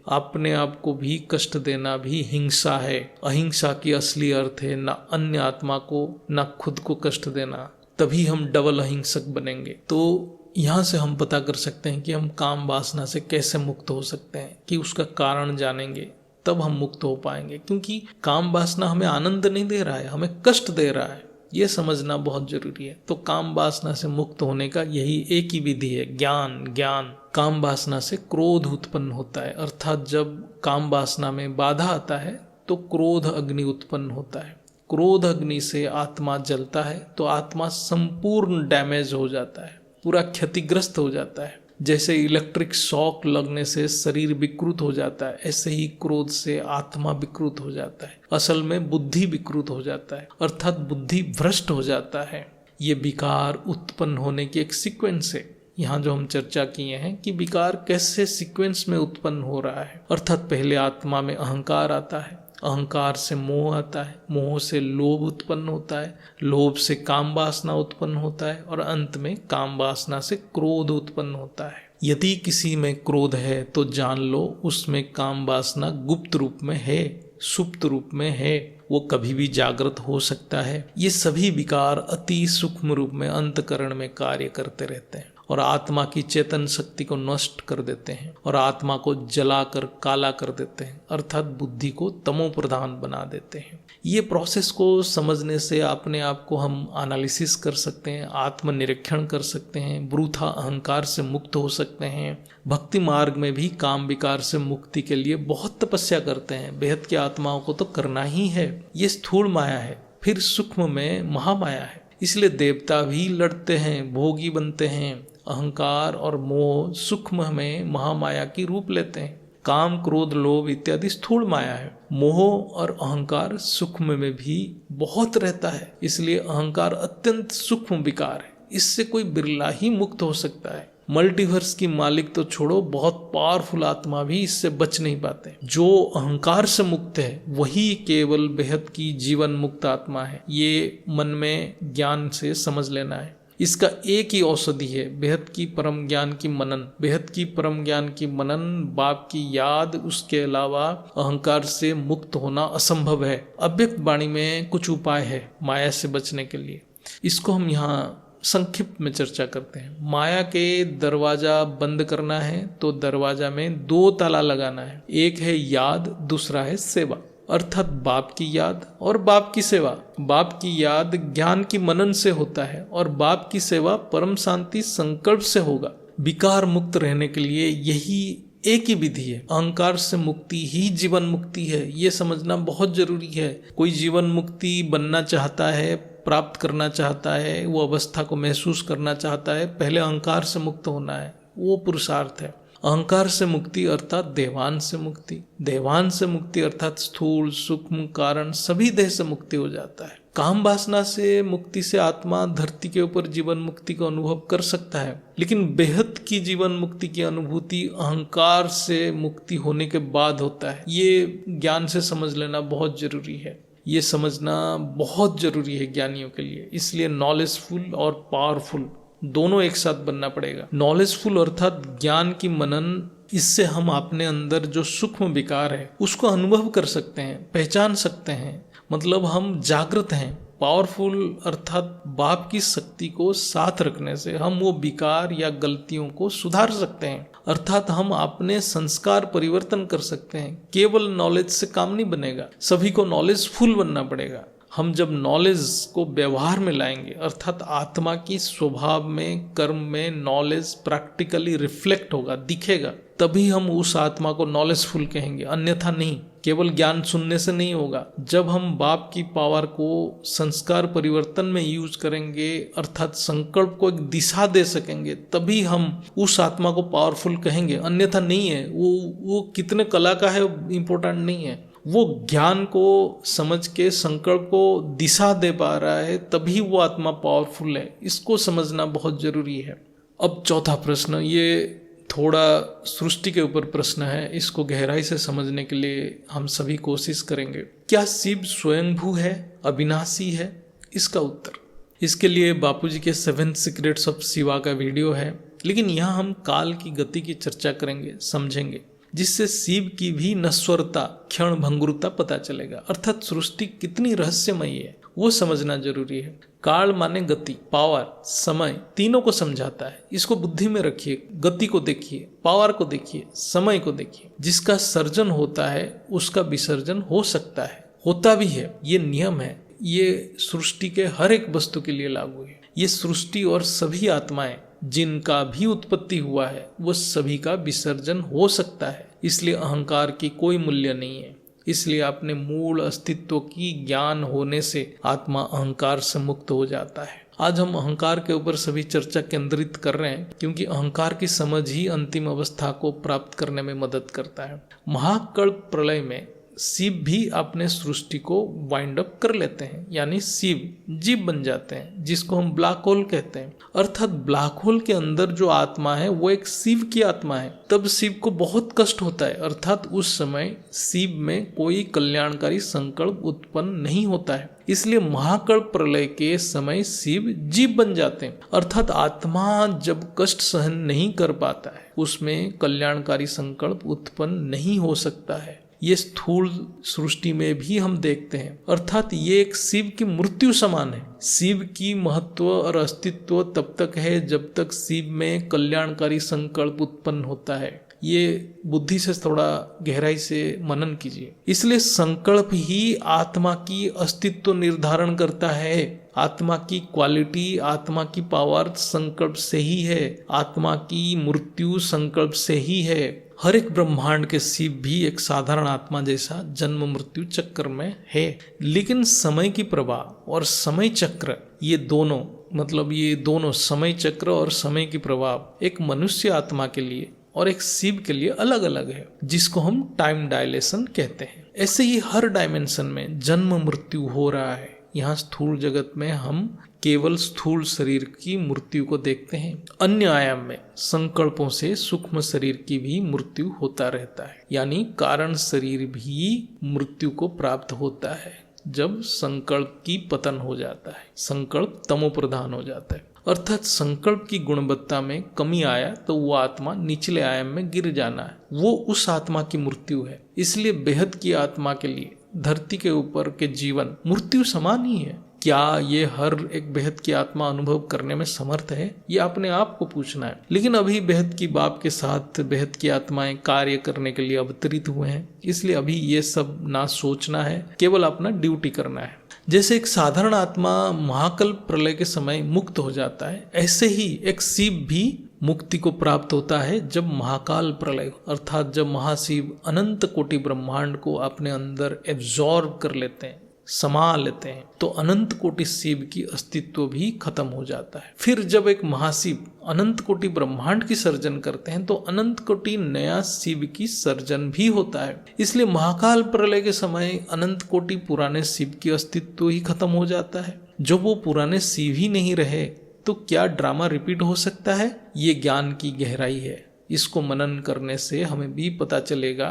अपने आप को भी कष्ट देना भी हिंसा है। अहिंसा की असली अर्थ है न अन्य आत्मा को न खुद को कष्ट देना, तभी हम डबल अहिंसक बनेंगे। तो यहाँ से हम पता कर सकते हैं कि हम काम वासना से कैसे मुक्त हो सकते हैं, कि उसका कारण जानेंगे तब हम मुक्त हो पाएंगे। क्योंकि काम वासना हमें आनंद नहीं दे रहा है, हमें कष्ट दे रहा है, ये समझना बहुत जरूरी है। तो काम वासना से मुक्त होने का यही एक ही विधि है, ज्ञान। काम वासना से क्रोध उत्पन्न होता है, अर्थात जब काम वासना में बाधा आता है तो क्रोध अग्नि उत्पन्न होता है। क्रोध अग्नि से आत्मा जलता है तो आत्मा संपूर्ण डैमेज हो जाता है, पूरा क्षतिग्रस्त हो जाता है। जैसे इलेक्ट्रिक शॉक लगने से शरीर विकृत हो जाता है, ऐसे ही क्रोध से आत्मा विकृत हो जाता है। असल में बुद्धि विकृत हो जाता है, अर्थात बुद्धि भ्रष्ट हो जाता है। ये विकार उत्पन्न होने की एक सीक्वेंस है। यहाँ जो हम चर्चा किए हैं कि विकार कैसे सीक्वेंस में उत्पन्न हो रहा है, अर्थात पहले आत्मा में अहंकार आता है, अहंकार से मोह आता है, मोह से लोभ उत्पन्न होता है, लोभ से काम वासना उत्पन्न होता है और अंत में काम वासना से क्रोध उत्पन्न होता है। यदि किसी में क्रोध है तो जान लो उसमें काम वासना गुप्त रूप में है, सुप्त रूप में है, वो कभी भी जागृत हो सकता है। ये सभी विकार अति सूक्ष्म रूप में अंतकरण में कार्य करते रहते हैं और आत्मा की चेतन शक्ति को नष्ट कर देते हैं और आत्मा को जलाकर काला कर देते हैं, अर्थात बुद्धि को तमो प्रधान बना देते हैं। ये प्रोसेस को समझने से अपने आप को हम एनालिसिस कर सकते हैं, आत्मनिरीक्षण कर सकते हैं, वृथा अहंकार से मुक्त हो सकते हैं। भक्ति मार्ग में भी काम विकार से मुक्ति के लिए बहुत तपस्या करते हैं। बेहद की आत्माओं को तो करना ही है। ये स्थूल माया है, फिर सूक्ष्म में महामाया है। इसलिए देवता भी लड़ते हैं, भोगी बनते हैं। अहंकार और मोह सूक्ष्म में महामाया की रूप लेते हैं। काम क्रोध लोभ इत्यादि स्थूल माया है। मोह और अहंकार सूक्ष्म में भी बहुत रहता है, इसलिए अहंकार अत्यंत सूक्ष्म विकार है। इससे कोई बिरला ही मुक्त हो सकता है। मल्टीवर्स की मालिक तो छोड़ो, बहुत पावरफुल आत्मा भी इससे बच नहीं पाते। जो अहंकार से मुक्त है वही केवल बेहद की जीवन मुक्त आत्मा है। ये मन में ज्ञान से समझ लेना है। इसका एक ही औषधि है, बेहद की परम ज्ञान की मनन। बेहद की परम ज्ञान की मनन, बाप की याद, उसके अलावा अहंकार से मुक्त होना असंभव है। अव्यक्त वाणी में कुछ उपाय है माया से बचने के लिए, इसको हम यहाँ संक्षिप्त में चर्चा करते हैं। माया के दरवाजा बंद करना है तो दरवाजा में 2 ताला लगाना है। एक है याद, दूसरा है सेवा, अर्थात बाप की याद और बाप की सेवा। बाप की याद ज्ञान की मनन से होता है और बाप की सेवा परम शांति संकल्प से होगा। विकार मुक्त रहने के लिए यही एक ही विधि है। अहंकार से मुक्ति ही जीवन मुक्ति है, ये समझना बहुत जरूरी है। कोई जीवन मुक्ति बनना चाहता है, प्राप्त करना चाहता है, वो अवस्था को महसूस करना चाहता है, पहले अहंकार से मुक्त होना है, वो पुरुषार्थ है। अहंकार से मुक्ति अर्थात देवान से मुक्ति, देवान से मुक्ति अर्थात स्थूल सूक्ष्म कारण सभी देह से मुक्ति हो जाता है। काम वासना से मुक्ति से आत्मा धरती के ऊपर जीवन मुक्ति का अनुभव कर सकता है, लेकिन बेहद की जीवन मुक्ति की अनुभूति अहंकार से मुक्ति होने के बाद होता है। ये ज्ञान से समझ लेना बहुत जरूरी है, ये समझना बहुत जरूरी है ज्ञानियों के लिए। इसलिए नॉलेजफुल और पावरफुल दोनों एक साथ बनना पड़ेगा। नॉलेजफुल अर्थात ज्ञान की मनन, इससे हम अपने अंदर जो सूक्ष्म विकार है उसको अनुभव कर सकते हैं, पहचान सकते हैं, मतलब हम जागृत हैं। पावरफुल अर्थात बाप की शक्ति को साथ रखने से हम वो विकार या गलतियों को सुधार सकते हैं, अर्थात हम अपने संस्कार परिवर्तन कर सकते हैं। केवल नॉलेज से काम नहीं बनेगा, सभी को नॉलेजफुल बनना पड़ेगा। हम जब नॉलेज को व्यवहार में लाएंगे, अर्थात आत्मा की स्वभाव में, कर्म में नॉलेज प्रैक्टिकली रिफ्लेक्ट होगा, दिखेगा, तभी हम उस आत्मा को नॉलेजफुल कहेंगे, अन्यथा नहीं। केवल ज्ञान सुनने से नहीं होगा। जब हम बाप की पावर को संस्कार परिवर्तन में यूज करेंगे, अर्थात संकल्प को एक दिशा दे सकेंगे, तभी हम उस आत्मा को पावरफुल कहेंगे, अन्यथा नहीं है। वो कितने कला का है इम्पोर्टेंट नहीं है, वो ज्ञान को समझ के संकल्प को दिशा दे पा रहा है, तभी वो आत्मा पावरफुल है। इसको समझना बहुत जरूरी है। अब चौथा प्रश्न, ये थोड़ा सृष्टि के ऊपर प्रश्न है, इसको गहराई से समझने के लिए हम सभी कोशिश करेंगे। क्या शिव स्वयंभू है, अविनाशी है? इसका उत्तर, इसके लिए बापूजी के 7 सीक्रेट्स ऑफ शिवा का वीडियो है, लेकिन यहाँ हम काल की गति की चर्चा करेंगे, समझेंगे, जिससे शिव की भी नश्वरता, क्षण भंगुरता पता चलेगा। अर्थात सृष्टि कितनी रहस्यमयी है वो समझना जरूरी है। काल माने गति, पावर, समय, तीनों को समझाता है। इसको बुद्धि में रखिए, गति को देखिए, पावर को देखिए, समय को देखिए। जिसका सर्जन होता है उसका विसर्जन हो सकता है, होता भी है, ये नियम है। ये सृष्टि के हर एक वस्तु के लिए लागू है। ये सृष्टि और सभी आत्माएं जिनका भी उत्पत्ति हुआ है वो सभी का विसर्जन हो सकता है। इसलिए अहंकार की कोई मूल्य नहीं है। इसलिए अपने मूल अस्तित्व की ज्ञान होने से आत्मा अहंकार से मुक्त हो जाता है। आज हम अहंकार के ऊपर सभी चर्चा केंद्रित कर रहे हैं, क्योंकि अहंकार की समझ ही अंतिम अवस्था को प्राप्त करने में मदद करता है। महाकल्प प्रलय में शिव भी अपने सृष्टि को वाइंड अप कर लेते हैं, यानी शिव जीव बन जाते हैं, जिसको हम ब्लैक होल कहते हैं। अर्थात ब्लैक होल के अंदर जो आत्मा है वो एक शिव की आत्मा है। तब शिव को बहुत कष्ट होता है, अर्थात उस समय शिव में कोई कल्याणकारी संकल्प उत्पन्न नहीं होता है। इसलिए महाकल्प प्रलय के समय शिव जीव बन जाते हैं। अर्थात आत्मा जब कष्ट सहन नहीं कर पाता है, उसमें कल्याणकारी संकल्प उत्पन्न नहीं हो सकता है। ये स्थूल सृष्टि में भी हम देखते हैं। अर्थात ये एक शिव की मृत्यु समान है। शिव की महत्व और अस्तित्व तब तक है जब तक शिव में कल्याणकारी संकल्प उत्पन्न होता है। ये बुद्धि से थोड़ा गहराई से मनन कीजिए। इसलिए संकल्प ही आत्मा की अस्तित्व निर्धारण करता है। आत्मा की क्वालिटी, आत्मा की पावर संकल्प से ही है। आत्मा की मृत्यु संकल्प से ही है। हर एक ब्रह्मांड के शिव भी एक साधारण आत्मा जैसा जन्म मृत्यु चक्र में है। लेकिन समय की प्रभाव और समय चक्र, ये दोनों, मतलब ये दोनों समय चक्र और समय की प्रभाव एक मनुष्य आत्मा के लिए और एक शिव के लिए अलग अलग है, जिसको हम टाइम डायलेशन कहते हैं। ऐसे ही हर डायमेंशन में जन्म मृत्यु हो रहा है। यहाँ स्थूल जगत में हम केवल स्थूल शरीर की मृत्यु को देखते हैं। अन्य आयाम में संकल्पों से सूक्ष्म शरीर की भी मृत्यु होता रहता है, यानी कारण शरीर भी मृत्यु को प्राप्त होता है जब संकल्प की पतन हो जाता है, संकल्प तमो प्रधान हो जाता है। अर्थात संकल्प की गुणवत्ता में कमी आया तो वो आत्मा निचले आयाम में गिर जाना है, वो उस आत्मा की मृत्यु है। इसलिए बेहद की आत्मा के लिए धरती के ऊपर के जीवन मृत्यु समान ही है। क्या ये हर एक बेहद की आत्मा अनुभव करने में समर्थ है, ये अपने आप को पूछना है। लेकिन अभी बेहद की बाप के साथ बेहद की आत्माएं कार्य करने के लिए अवतरित हुए हैं, इसलिए अभी ये सब ना सोचना है, केवल अपना ड्यूटी करना है। जैसे एक साधारण आत्मा महाकल्प प्रलय के समय मुक्त हो जाता है, ऐसे ही एक शिव भी मुक्ति को प्राप्त होता है जब महाकाल प्रलय, अर्थात जब महाशिव अनंत कोटि ब्रह्मांड को अपने अंदर एब्जॉर्ब कर लेते हैं, समा लेते हैं, तो अनंत कोटि शिव की अस्तित्व भी खत्म हो जाता है। फिर जब एक महाशिव अनंत कोटि ब्रह्मांड की सर्जन करते हैं तो अनंत कोटि नया शिव की सर्जन भी होता है। इसलिए महाकाल प्रलय के समय अनंत कोटि पुराने शिव की अस्तित्व ही खत्म हो जाता है। जब वो पुराने शिव ही नहीं रहे तो क्या ड्रामा रिपीट हो सकता है? ये ज्ञान की गहराई है। इसको मनन करने से हमें भी पता चलेगा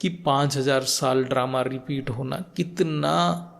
कि 5000 साल ड्रामा रिपीट होना कितना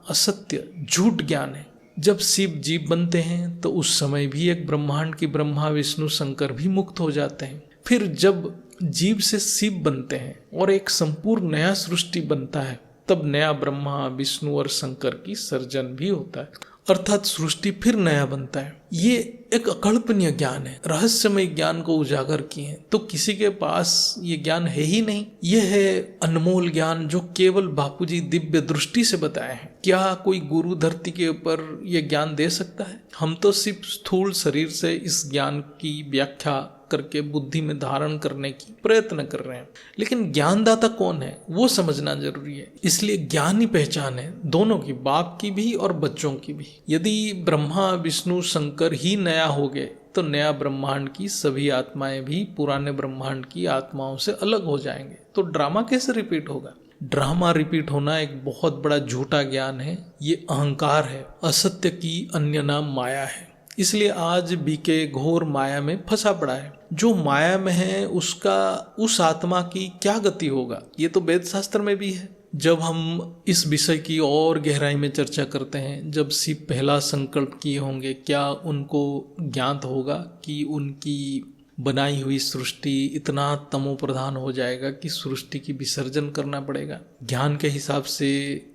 असत्य, झूठ ज्ञान है। जब शिव जीव बनते हैं तो उस समय भी एक ब्रह्मांड की ब्रह्मा विष्णु शंकर भी मुक्त हो जाते हैं। फिर जब जीव से शिव बनते हैं और एक संपूर्ण नया सृष्टि बनता है, तब नया ब्रह्मा विष्णु और शंकर की सर्जन भी होता है, अर्थात सृष्टि फिर नया बनता है। ये एक अकल्पनीय ज्ञान है, रहस्यमय ज्ञान को उजागर किए हैं, तो किसी के पास ये ज्ञान है ही नहीं। ये है अनमोल ज्ञान जो केवल बापूजी दिव्य दृष्टि से बताए हैं। क्या कोई गुरु धरती के ऊपर ये ज्ञान दे सकता है? हम तो सिर्फ स्थूल शरीर से इस ज्ञान की व्याख्या करके बुद्धि में धारण करने की प्रयत्न कर रहे हैं, लेकिन ज्ञानदाता कौन है वो समझना जरूरी है। इसलिए ज्ञान ही पहचान है दोनों की, बाप की भी और बच्चों की भी। यदि ब्रह्मा विष्णु शंकर ही नया हो गए तो नया ब्रह्मांड की सभी आत्माएं भी पुराने ब्रह्मांड की आत्माओं से अलग हो जाएंगे, तो ड्रामा कैसे रिपीट होगा? ड्रामा रिपीट होना एक बहुत बड़ा झूठा ज्ञान है, ये अहंकार है, असत्य की अन्य नाम माया है। इसलिए आज बीके घोर माया में फंसा पड़ा है। जो माया में है उसका उस आत्मा की क्या गति होगा, ये तो वेद शास्त्र में भी है। जब हम इस विषय की और गहराई में चर्चा करते हैं, जब शिव पहला संकल्प किए होंगे, क्या उनको ज्ञात होगा कि उनकी बनाई हुई सृष्टि इतना तमो प्रधान हो जाएगा कि सृष्टि की विसर्जन करना पड़ेगा? ज्ञान के हिसाब से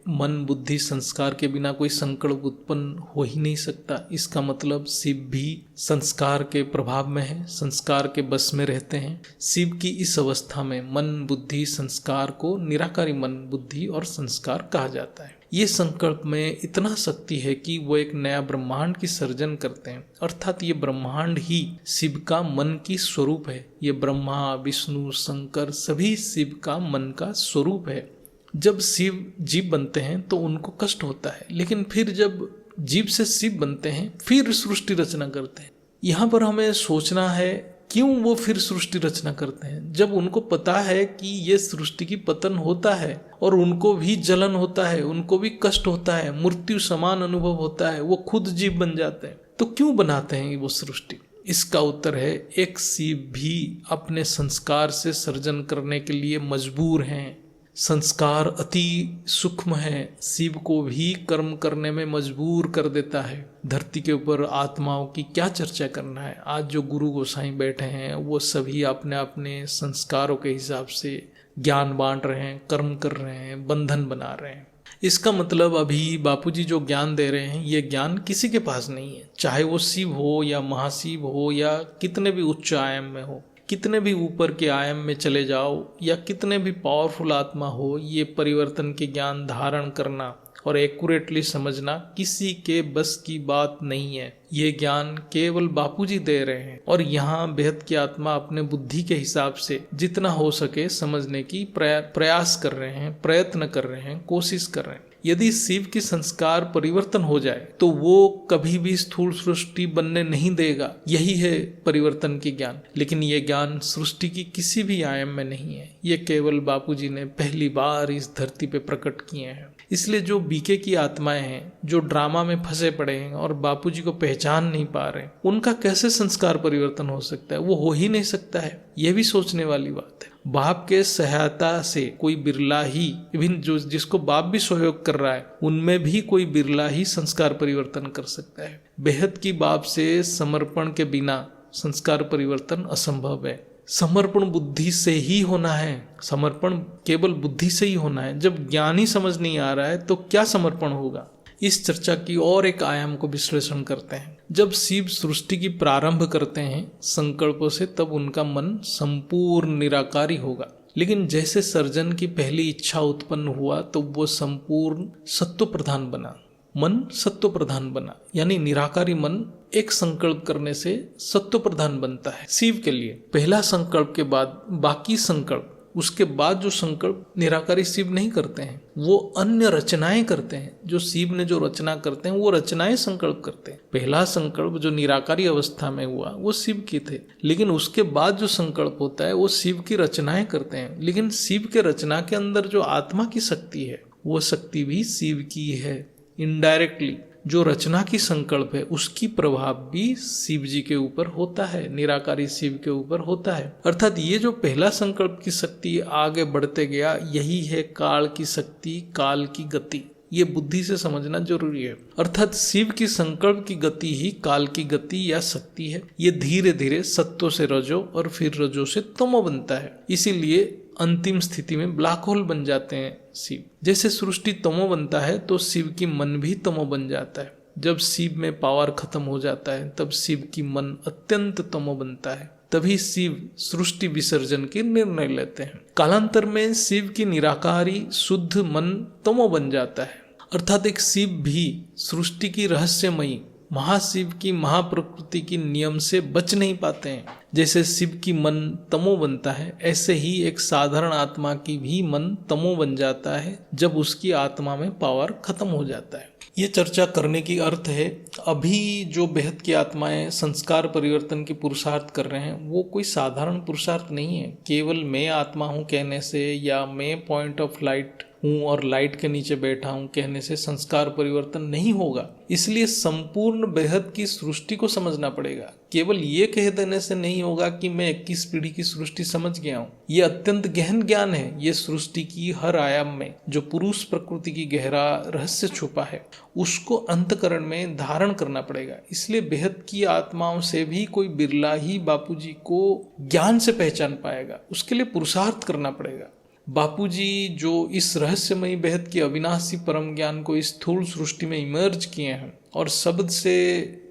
मन बुद्धि संस्कार के बिना कोई संकल्प उत्पन्न हो ही नहीं सकता। इसका मतलब शिव भी संस्कार के प्रभाव में है, संस्कार के बस में रहते हैं। शिव की इस अवस्था में मन बुद्धि संस्कार को निराकारी मन बुद्धि और संस्कार कहा जाता है। ये संकल्प में इतना शक्ति है कि वो एक नया ब्रह्मांड की सर्जन करते हैं, अर्थात ये ब्रह्मांड ही शिव का मन की स्वरूप है। ये ब्रह्मा विष्णु शंकर सभी शिव का मन का स्वरूप है। जब शिव जीव बनते हैं तो उनको कष्ट होता है, लेकिन फिर जब जीव से शिव बनते हैं फिर सृष्टि रचना करते हैं। यहाँ पर हमें सोचना है क्यों वो फिर सृष्टि रचना करते हैं, जब उनको पता है कि ये सृष्टि की पतन होता है और उनको भी जलन होता है, उनको भी कष्ट होता है, मृत्यु समान अनुभव होता है, वो खुद जीव बन जाते हैं, तो क्यों बनाते हैं वो सृष्टि? इसका उत्तर है, एक शिव भी अपने संस्कार से सर्जन करने के लिए मजबूर हैं। संस्कार अति सूक्ष्म है, शिव को भी कर्म करने में मजबूर कर देता है। धरती के ऊपर आत्माओं की क्या चर्चा करना है, आज जो गुरु गोसाई बैठे हैं वो सभी अपने अपने संस्कारों के हिसाब से ज्ञान बांट रहे हैं, कर्म कर रहे हैं, बंधन बना रहे हैं। इसका मतलब अभी बापूजी जो ज्ञान दे रहे हैं ये ज्ञान किसी के पास नहीं है, चाहे वो शिव हो या महाशिव हो या कितने भी उच्च आयाम में हो, कितने भी ऊपर के आयाम में चले जाओ या कितने भी पावरफुल आत्मा हो, ये परिवर्तन के ज्ञान धारण करना और एक्यूरेटली समझना किसी के बस की बात नहीं है। ये ज्ञान केवल बापूजी दे रहे हैं और यहाँ बेहद की आत्मा अपने बुद्धि के हिसाब से जितना हो सके समझने की प्रयास कर रहे हैं, प्रयत्न कर रहे हैं, कोशिश कर रहे हैं। यदि शिव की संस्कार परिवर्तन हो जाए तो वो कभी भी स्थूल सृष्टि बनने नहीं देगा, यही है परिवर्तन की ज्ञान। लेकिन ये ज्ञान सृष्टि की किसी भी आयाम में नहीं है, ये केवल बापूजी ने पहली बार इस धरती पे प्रकट किए हैं। इसलिए जो बीके की आत्माएं हैं, जो ड्रामा में फंसे पड़े हैं और बापूजी को पहचान नहीं पा रहे, उनका कैसे संस्कार परिवर्तन हो सकता है? वो हो ही नहीं सकता है, यह भी सोचने वाली बात है। बाप के सहायता से कोई बिरला ही, इवन जो जिसको बाप भी सहयोग कर रहा है उनमें भी कोई बिरला ही संस्कार परिवर्तन कर सकता है। बेहद की बाप से समर्पण के बिना संस्कार परिवर्तन असंभव है। समर्पण बुद्धि से ही होना है, समर्पण केवल बुद्धि से ही होना है। जब ज्ञान ही समझ नहीं आ रहा है तो क्या समर्पण होगा? इस चर्चा की और एक आयाम को विश्लेषण करते हैं। जब शिव सृष्टि की प्रारंभ करते हैं संकल्पों से, तब उनका मन संपूर्ण निराकारी होगा। लेकिन जैसे सर्जन की पहली इच्छा उत्पन्न हुआ तो वो संपूर्ण सत्व प्रधान बना, मन सत्व प्रधान बना, यानी निराकारी मन एक संकल्प करने से सत्व प्रधान बनता है। शिव के लिए पहला संकल्प के बाद बाकी संकल्प, उसके बाद जो संकल्प निराकारी शिव नहीं करते हैं, वो अन्य रचनाएं करते हैं। जो शिव ने जो रचना करते हैं वो रचनाएं संकल्प करते हैं। पहला संकल्प जो निराकारी अवस्था में हुआ वो शिव के थे, लेकिन उसके बाद जो संकल्प होता है वो शिव की रचनाएं करते हैं। लेकिन शिव के रचना के अंदर जो आत्मा की शक्ति है वो शक्ति भी शिव की है। इनडायरेक्टली जो रचना की संकल्प है उसकी प्रभाव भी शिव जी के ऊपर होता है, निराकारी शिव के ऊपर होता है। अर्थात ये जो पहला संकल्प की शक्ति आगे बढ़ते गया, यही है काल की शक्ति, काल की गति। ये बुद्धि से समझना जरूरी है। अर्थात शिव की संकल्प की गति ही काल की गति या शक्ति है। ये धीरे धीरे सत्व से रजो और फिर रजो से तमो बनता है। इसीलिए अंतिम स्थिति में ब्लैक होल बन जाते हैं शिव। जैसे सृष्टि तमो बनता है तो शिव की मन भी तमो बन जाता है। जब शिव में पावर खत्म हो जाता है तब शिव की मन अत्यंत तमो बनता है। तभी शिव सृष्टि विसर्जन के निर्णय लेते हैं। कालांतर में शिव की निराकारी शुद्ध मन तमो बन जाता है। अर्थात एक शिव भी सृष्टि की रहस्यमयी महाशिव की महाप्रकृति की नियम से बच नहीं पाते हैं। जैसे शिव की मन तमो बनता है, ऐसे ही एक साधारण आत्मा की भी मन तमो बन जाता है जब उसकी आत्मा में पावर खत्म हो जाता है। ये चर्चा करने की अर्थ है अभी जो बेहद की आत्माएं संस्कार परिवर्तन की पुरुषार्थ कर रहे हैं वो कोई साधारण पुरुषार्थ नहीं है। केवल मैं आत्मा हूँ कहने से या मैं पॉइंट ऑफ लाइट हूँ और लाइट के नीचे बैठा हूँ कहने से संस्कार परिवर्तन नहीं होगा। इसलिए संपूर्ण बेहद की सृष्टि को समझना पड़ेगा। केवल ये कह देने से नहीं होगा कि मैं 21 पीढ़ी की सृष्टि समझ गया हूँ। ये अत्यंत गहन ज्ञान है। ये सृष्टि की हर आयाम में जो पुरुष प्रकृति की गहरा रहस्य छुपा है उसको अंतकरण में धारण करना पड़ेगा। इसलिए बेहद की आत्माओं से भी कोई बिरला ही बापूजी को ज्ञान से पहचान पाएगा। उसके लिए पुरुषार्थ करना पड़ेगा। बापूजी जो इस रहस्यमयी बेहद की अविनाशी परम ज्ञान को इस स्थूल सृष्टि में इमर्ज किए हैं और शब्द से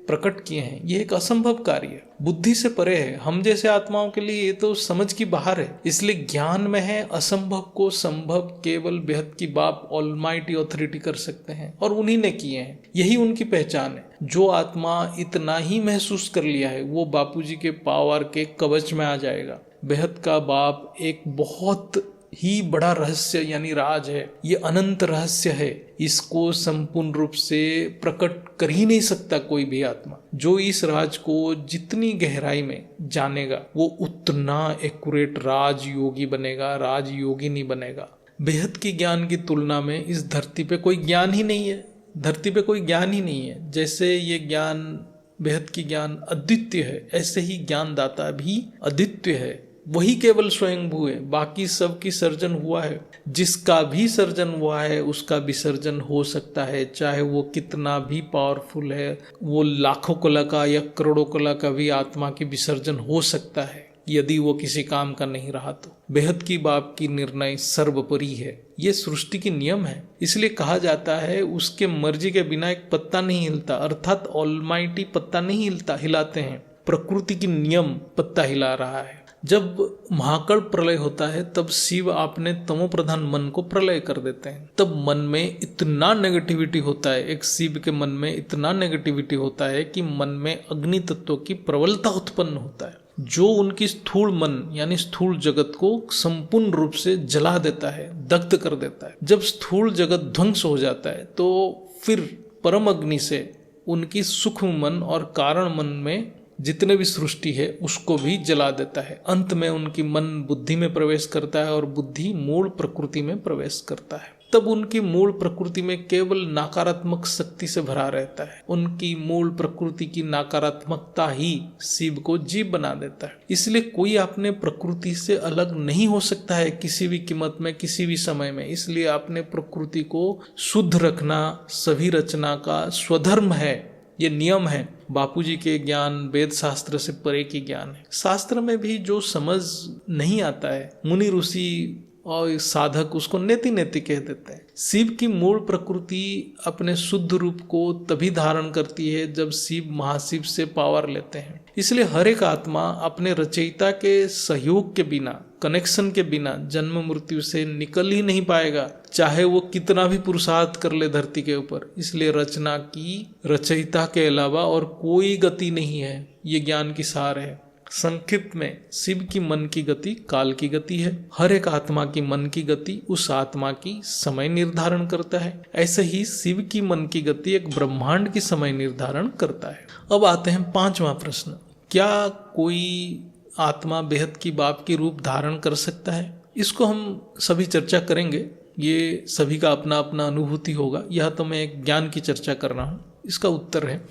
प्रकट किए हैं, ये एक असंभव कार्य है, बुद्धि से परे है। हम जैसे आत्माओं के लिए ये तो समझ की बाहर है। इसलिए ज्ञान में है असंभव को संभव केवल बेहद की बाप ऑलमाइटी ऑथोरिटी कर सकते हैं और उन्हीं ने किए हैं। यही उनकी पहचान है। जो आत्मा इतना ही महसूस कर लिया है वो बापूजी के पावर के कवच में आ जाएगा। बेहद का बाप एक बहुत ही बड़ा रहस्य यानी राज है। ये अनंत रहस्य है। इसको संपूर्ण रूप से प्रकट कर ही नहीं सकता कोई भी आत्मा। जो इस राज को जितनी गहराई में जानेगा वो उतना एक्यूरेट राज योगी बनेगा, राज योगिनी बनेगा। बेहद की ज्ञान की तुलना में इस धरती पे कोई ज्ञान ही नहीं है। धरती पे कोई ज्ञान ही नहीं है। जैसे ये ज्ञान बेहद की ज्ञान अद्वितीय है, ऐसे ही ज्ञानदाता भी अद्वितीय है। वही केवल स्वयंभू है। बाकी सब की सर्जन हुआ है। जिसका भी सर्जन हुआ है उसका विसर्जन हो सकता है, चाहे वो कितना भी पावरफुल है। वो लाखों कला का या करोड़ों कला का भी आत्मा की विसर्जन हो सकता है यदि वो किसी काम का नहीं रहा तो। बेहद की बाप की निर्णय सर्वोपरि है। ये सृष्टि की नियम है। इसलिए कहा जाता है उसके मर्जी के बिना एक पत्ता नहीं हिलता। अर्थात ऑलमाइटी पत्ता नहीं हिलाते हैं, प्रकृति की नियम पत्ता हिला रहा है। जब महाकाल प्रलय होता है तब शिव अपने तमो प्रधान मन को प्रलय कर देते हैं। तब मन में इतना नेगेटिविटी होता है, एक शिव के मन में इतना नेगेटिविटी होता है कि मन में अग्नि तत्व की प्रबलता उत्पन्न होता है जो उनकी स्थूल मन यानी स्थूल जगत को संपूर्ण रूप से जला देता है, दग्ध कर देता है। जब स्थूल जगत ध्वंस हो जाता है तो फिर परम अग्नि से उनकी सूक्ष्म मन और कारण मन में जितने भी सृष्टि है उसको भी जला देता है। अंत में उनकी मन बुद्धि में प्रवेश करता है और बुद्धि मूल प्रकृति में प्रवेश करता है। तब उनकी मूल प्रकृति में केवल नकारात्मक शक्ति से भरा रहता है। उनकी मूल प्रकृति की नकारात्मकता ही शिव को जीव बना देता है। इसलिए कोई अपने प्रकृति से अलग नहीं हो सकता है किसी भी कीमत में, किसी भी समय में। इसलिए अपने प्रकृति को शुद्ध रखना सभी रचना का स्वधर्म है। ये नियम है। बापूजी के ज्ञान वेद शास्त्र से परे की ज्ञान है। शास्त्र में भी जो समझ नहीं आता है मुनि ऋषि और साधक उसको नेति नेति कह देते हैं। शिव की मूल प्रकृति अपने शुद्ध रूप को तभी धारण करती है जब शिव महाशिव से पावर लेते हैं। इसलिए हर एक आत्मा अपने रचयिता के सहयोग के बिना, कनेक्शन के बिना जन्म मृत्यु से निकल ही नहीं पाएगा, चाहे वो कितना भी पुरुषार्थ कर ले धरती के ऊपर। इसलिए रचना की रचयिता के अलावा और कोई गति नहीं है। ये ज्ञान की सार है। संक्षिप्त में शिव की मन की गति काल की गति है। हर एक आत्मा की मन की गति उस आत्मा की समय निर्धारण करता है। ऐसे ही शिव की मन की गति एक ब्रह्मांड की समय निर्धारण करता है। अब आते हैं 5वां प्रश्न, क्या कोई आत्मा बेहद की बाप की रूप धारण कर सकता है? इसको हम सभी चर्चा करेंगे। ये सभी का अपना अपना अनुभूति होगा। यह तो मैं एक ज्ञान की चर्चा कर रहा हूँ। इसका उत्तर है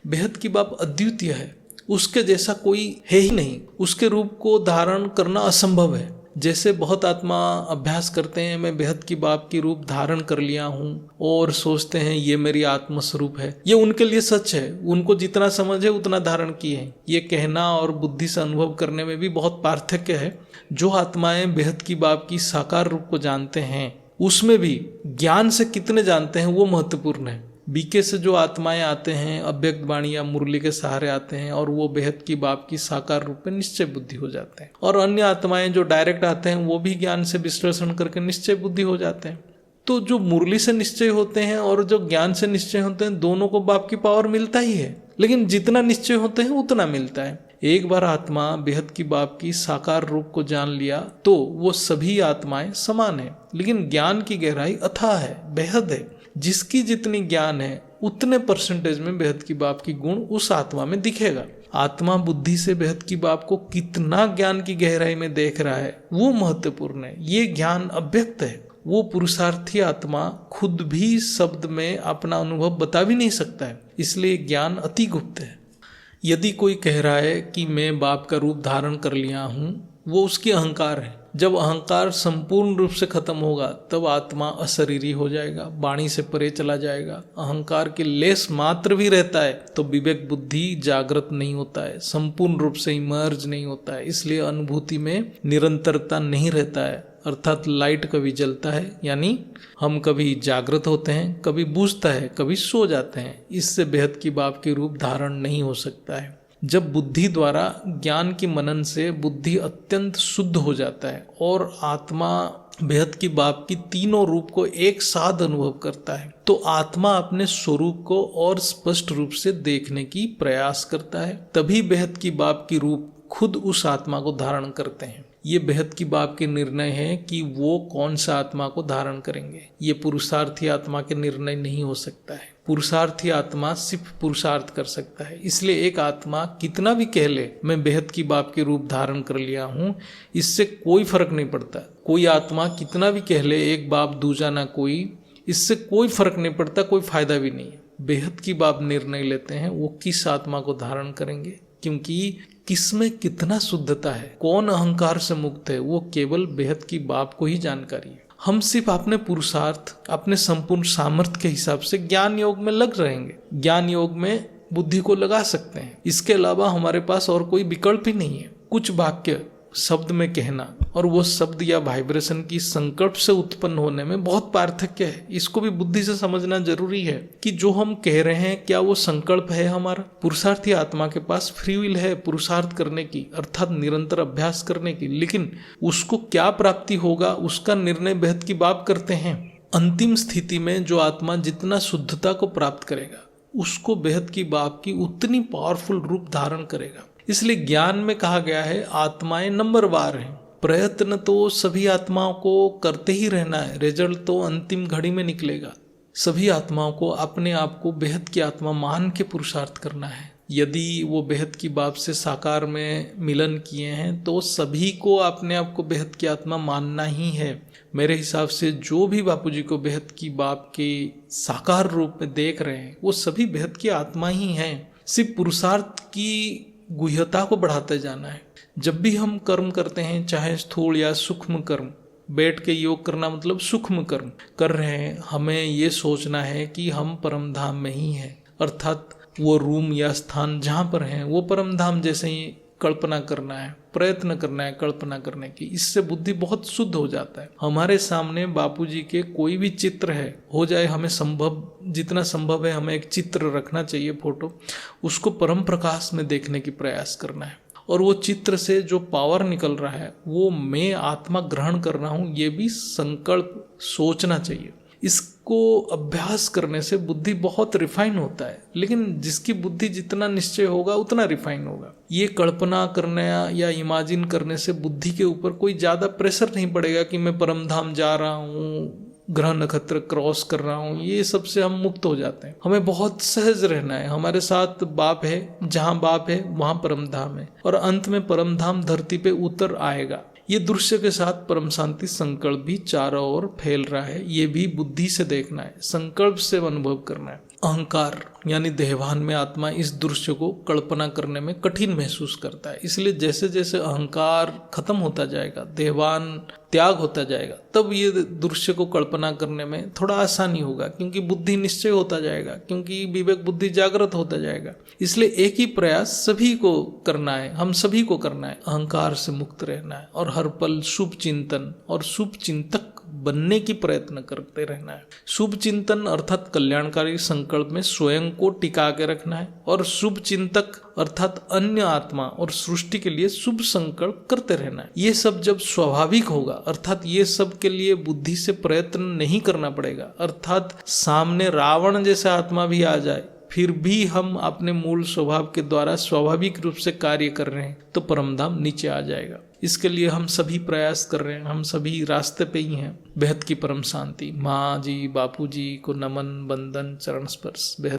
बेहद की बाप अद्वितीय है। उसके जैसा कोई है ही नहीं। उसके रूप को धारण करना असंभव है। जैसे बहुत आत्मा अभ्यास करते हैं, मैं बेहद की बाप की रूप धारण कर लिया हूँ, और सोचते हैं ये मेरी आत्म स्वरूप है। ये उनके लिए सच है, उनको जितना समझ है उतना धारण किए हैं। ये कहना और बुद्धि से अनुभव करने में भी बहुत पार्थक्य है। जो आत्माएं बेहद की बाप की साकार रूप को जानते हैं, उसमें भी ज्ञान से कितने जानते हैं वो महत्वपूर्ण है। बीके से जो आत्माएं आते हैं, अव्यक्त वाणी या मुरली के सहारे आते हैं, और वो बेहद की बाप की साकार रूप में निश्चय बुद्धि हो जाते हैं। और अन्य आत्माएं जो डायरेक्ट आते हैं, वो भी ज्ञान से विश्लेषण करके निश्चय बुद्धि हो जाते हैं। तो जो मुरली से निश्चय होते हैं और जो ज्ञान से निश्चय होते हैं, दोनों को बाप की पावर मिलता ही है, लेकिन जितना निश्चय होते हैं उतना मिलता है। एक बार आत्मा बेहद की बाप की साकार रूप को जान लिया तो वो सभी आत्माएं समान है, लेकिन ज्ञान की गहराई अथाह है, बेहद है। जिसकी जितनी ज्ञान है उतने परसेंटेज में बेहद की बाप की गुण उस आत्मा में दिखेगा। आत्मा बुद्धि से बेहद की बाप को कितना ज्ञान की गहराई में देख रहा है वो महत्वपूर्ण है। ये ज्ञान अव्यक्त है। वो पुरुषार्थी आत्मा खुद भी शब्द में अपना अनुभव बता भी नहीं सकता है, इसलिए ज्ञान अति गुप्त है। यदि कोई कह रहा है कि मैं बाप का रूप धारण कर लिया हूँ, वो उसकी अहंकार है। जब अहंकार संपूर्ण रूप से खत्म होगा तब आत्मा अशरीरी हो जाएगा, वाणी से परे चला जाएगा। अहंकार के लेस मात्र भी रहता है तो विवेक बुद्धि जागृत नहीं होता है, संपूर्ण रूप से इमर्ज नहीं होता है, इसलिए अनुभूति में निरंतरता नहीं रहता है। अर्थात लाइट कभी जलता है, यानी हम कभी जागृत होते हैं, कभी बुझता है, कभी सो जाते हैं। इससे बेहद की बाप की रूप धारण नहीं हो सकता है। जब बुद्धि द्वारा ज्ञान की मनन से बुद्धि अत्यंत शुद्ध हो जाता है और आत्मा बेहद की बाप की तीनों रूप को एक साथ अनुभव करता है, तो आत्मा अपने स्वरूप को और स्पष्ट रूप से देखने की प्रयास करता है। तभी बेहद की बाप की रूप खुद उस आत्मा को धारण करते हैं। ये बेहद की बाप के निर्णय है कि वो कौन सा आत्मा को धारण करेंगे। ये पुरुषार्थी आत्मा के निर्णय नहीं हो सकता है। पुरुषार्थी आत्मा सिर्फ पुरुषार्थ कर सकता है। इसलिए एक आत्मा कितना भी कह ले मैं बेहद की बाप के रूप धारण कर लिया हूँ, इससे कोई फर्क नहीं पड़ता। कोई आत्मा कितना भी कह ले एक बाप दूजा ना कोई, इससे कोई फर्क नहीं पड़ता, कोई फायदा भी नहीं है। बेहद की बाप निर्णय लेते हैं वो किस आत्मा को धारण करेंगे, क्योंकि किसमें कितना शुद्धता है, कौन अहंकार से मुक्त है, वो केवल बेहद की बाप को ही जानकारी है। हम सिर्फ अपने पुरुषार्थ, अपने संपूर्ण सामर्थ्य के हिसाब से ज्ञान योग में लग रहेंगे, ज्ञान योग में बुद्धि को लगा सकते हैं। इसके अलावा हमारे पास और कोई विकल्प ही नहीं है। कुछ वाक्य शब्द में कहना और वो शब्द या वाइब्रेशन की संकल्प से उत्पन्न होने में बहुत पार्थक्य है। इसको भी बुद्धि से समझना जरूरी है कि जो हम कह रहे हैं क्या वो संकल्प है हमारा। पुरुषार्थी आत्मा के पास फ्री विल है पुरुषार्थ करने की, अर्थात निरंतर अभ्यास करने की, लेकिन उसको क्या प्राप्ति होगा उसका निर्णय बेहद की बाप करते हैं। अंतिम स्थिति में जो आत्मा जितना शुद्धता को प्राप्त करेगा उसको बेहद की बाप की उतनी पावरफुल रूप धारण करेगा। इसलिए ज्ञान में कहा गया है आत्माएं नंबरवार हैं। प्रयत्न तो सभी आत्माओं को करते ही रहना है, रिजल्ट तो अंतिम घड़ी में निकलेगा। सभी आत्माओं को अपने आप को बेहद की आत्मा मान के पुरुषार्थ करना है। यदि वो बेहद की बाप से साकार में मिलन किए हैं तो सभी को अपने आप को बेहद की आत्मा मानना ही है। मेरे हिसाब से जो भी बापूजी को बेहद की बाप के साकार रूप में देख रहे हैं वो सभी बेहद की आत्मा ही हैं। सिर्फ पुरुषार्थ की गुह्यता को बढ़ाते जाना है। जब भी हम कर्म करते हैं, चाहे स्थूल या सूक्ष्म कर्म, बैठ के योग करना मतलब सूक्ष्म कर्म कर रहे हैं, हमें ये सोचना है कि हम परम धाम में ही हैं, अर्थात वो रूम या स्थान जहाँ पर हैं वो परम धाम जैसे ही कल्पना करना है, प्रयत्न करना है कल्पना करने की। इससे बुद्धि बहुत शुद्ध हो जाता है। हमारे सामने बापूजी के कोई भी चित्र है, हो जाए, हमें संभव जितना संभव है हमें एक चित्र रखना चाहिए, फोटो, उसको परम प्रकाश में देखने की प्रयास करना है। और वो चित्र से जो पावर निकल रहा है वो मैं आत्मा ग्रहण कर रहा हूँ, ये भी संकल्प सोचना चाहिए। इसको अभ्यास करने से बुद्धि बहुत रिफाइन होता है, लेकिन जिसकी बुद्धि जितना निश्चय होगा उतना रिफाइन होगा। ये कल्पना करने या इमेजिन करने से बुद्धि के ऊपर कोई ज़्यादा प्रेशर नहीं पड़ेगा कि मैं परम धाम जा रहा हूँ, ग्रह नक्षत्र क्रॉस कर रहा हूँ। ये सब से हम मुक्त हो जाते हैं। हमें बहुत सहज रहना है। हमारे साथ बाप है, जहाँ बाप है वहाँ परम धाम है, और अंत में परम धाम धरती पे उतर आएगा। ये दृश्य के साथ परम शांति संकल्प भी चारों ओर फैल रहा है, ये भी बुद्धि से देखना है, संकल्प से अनुभव करना है। अहंकार यानी देहभान में आत्मा इस दृश्य को कल्पना करने में कठिन महसूस करता है, इसलिए जैसे जैसे अहंकार खत्म होता जाएगा, देहभान त्याग होता जाएगा, तब ये दृश्य को कल्पना करने में थोड़ा आसानी होगा, क्योंकि बुद्धि निश्चय होता जाएगा, क्योंकि विवेक बुद्धि जागृत होता जाएगा। इसलिए एक ही प्रयास सभी को करना है, हम सभी को करना है, अहंकार से मुक्त रहना है और हर पल शुभ चिंतन और शुभ चिंतक बनने की प्रयत्न करते रहना है। शुभ चिंतन अर्थात कल्याणकारी संकल्प में स्वयं को टिका के रखना है और शुभ चिंतक अर्थात अन्य आत्मा और सृष्टि के लिए शुभ संकल्प करते रहना है। ये सब जब स्वाभाविक होगा, अर्थात ये सब के लिए बुद्धि से प्रयत्न नहीं करना पड़ेगा, अर्थात सामने रावण जैसा आत्मा भी आ जाए फिर भी हम अपने मूल स्वभाव के द्वारा स्वाभाविक रूप से कार्य कर रहे हैं तो परमधाम नीचे आ जाएगा। इसके लिए हम सभी प्रयास कर रहे हैं, हम सभी रास्ते पे ही हैं। बेहद की परम शांति। माँ जी, बापू जी को नमन, बंदन, चरण स्पर्श। बेहद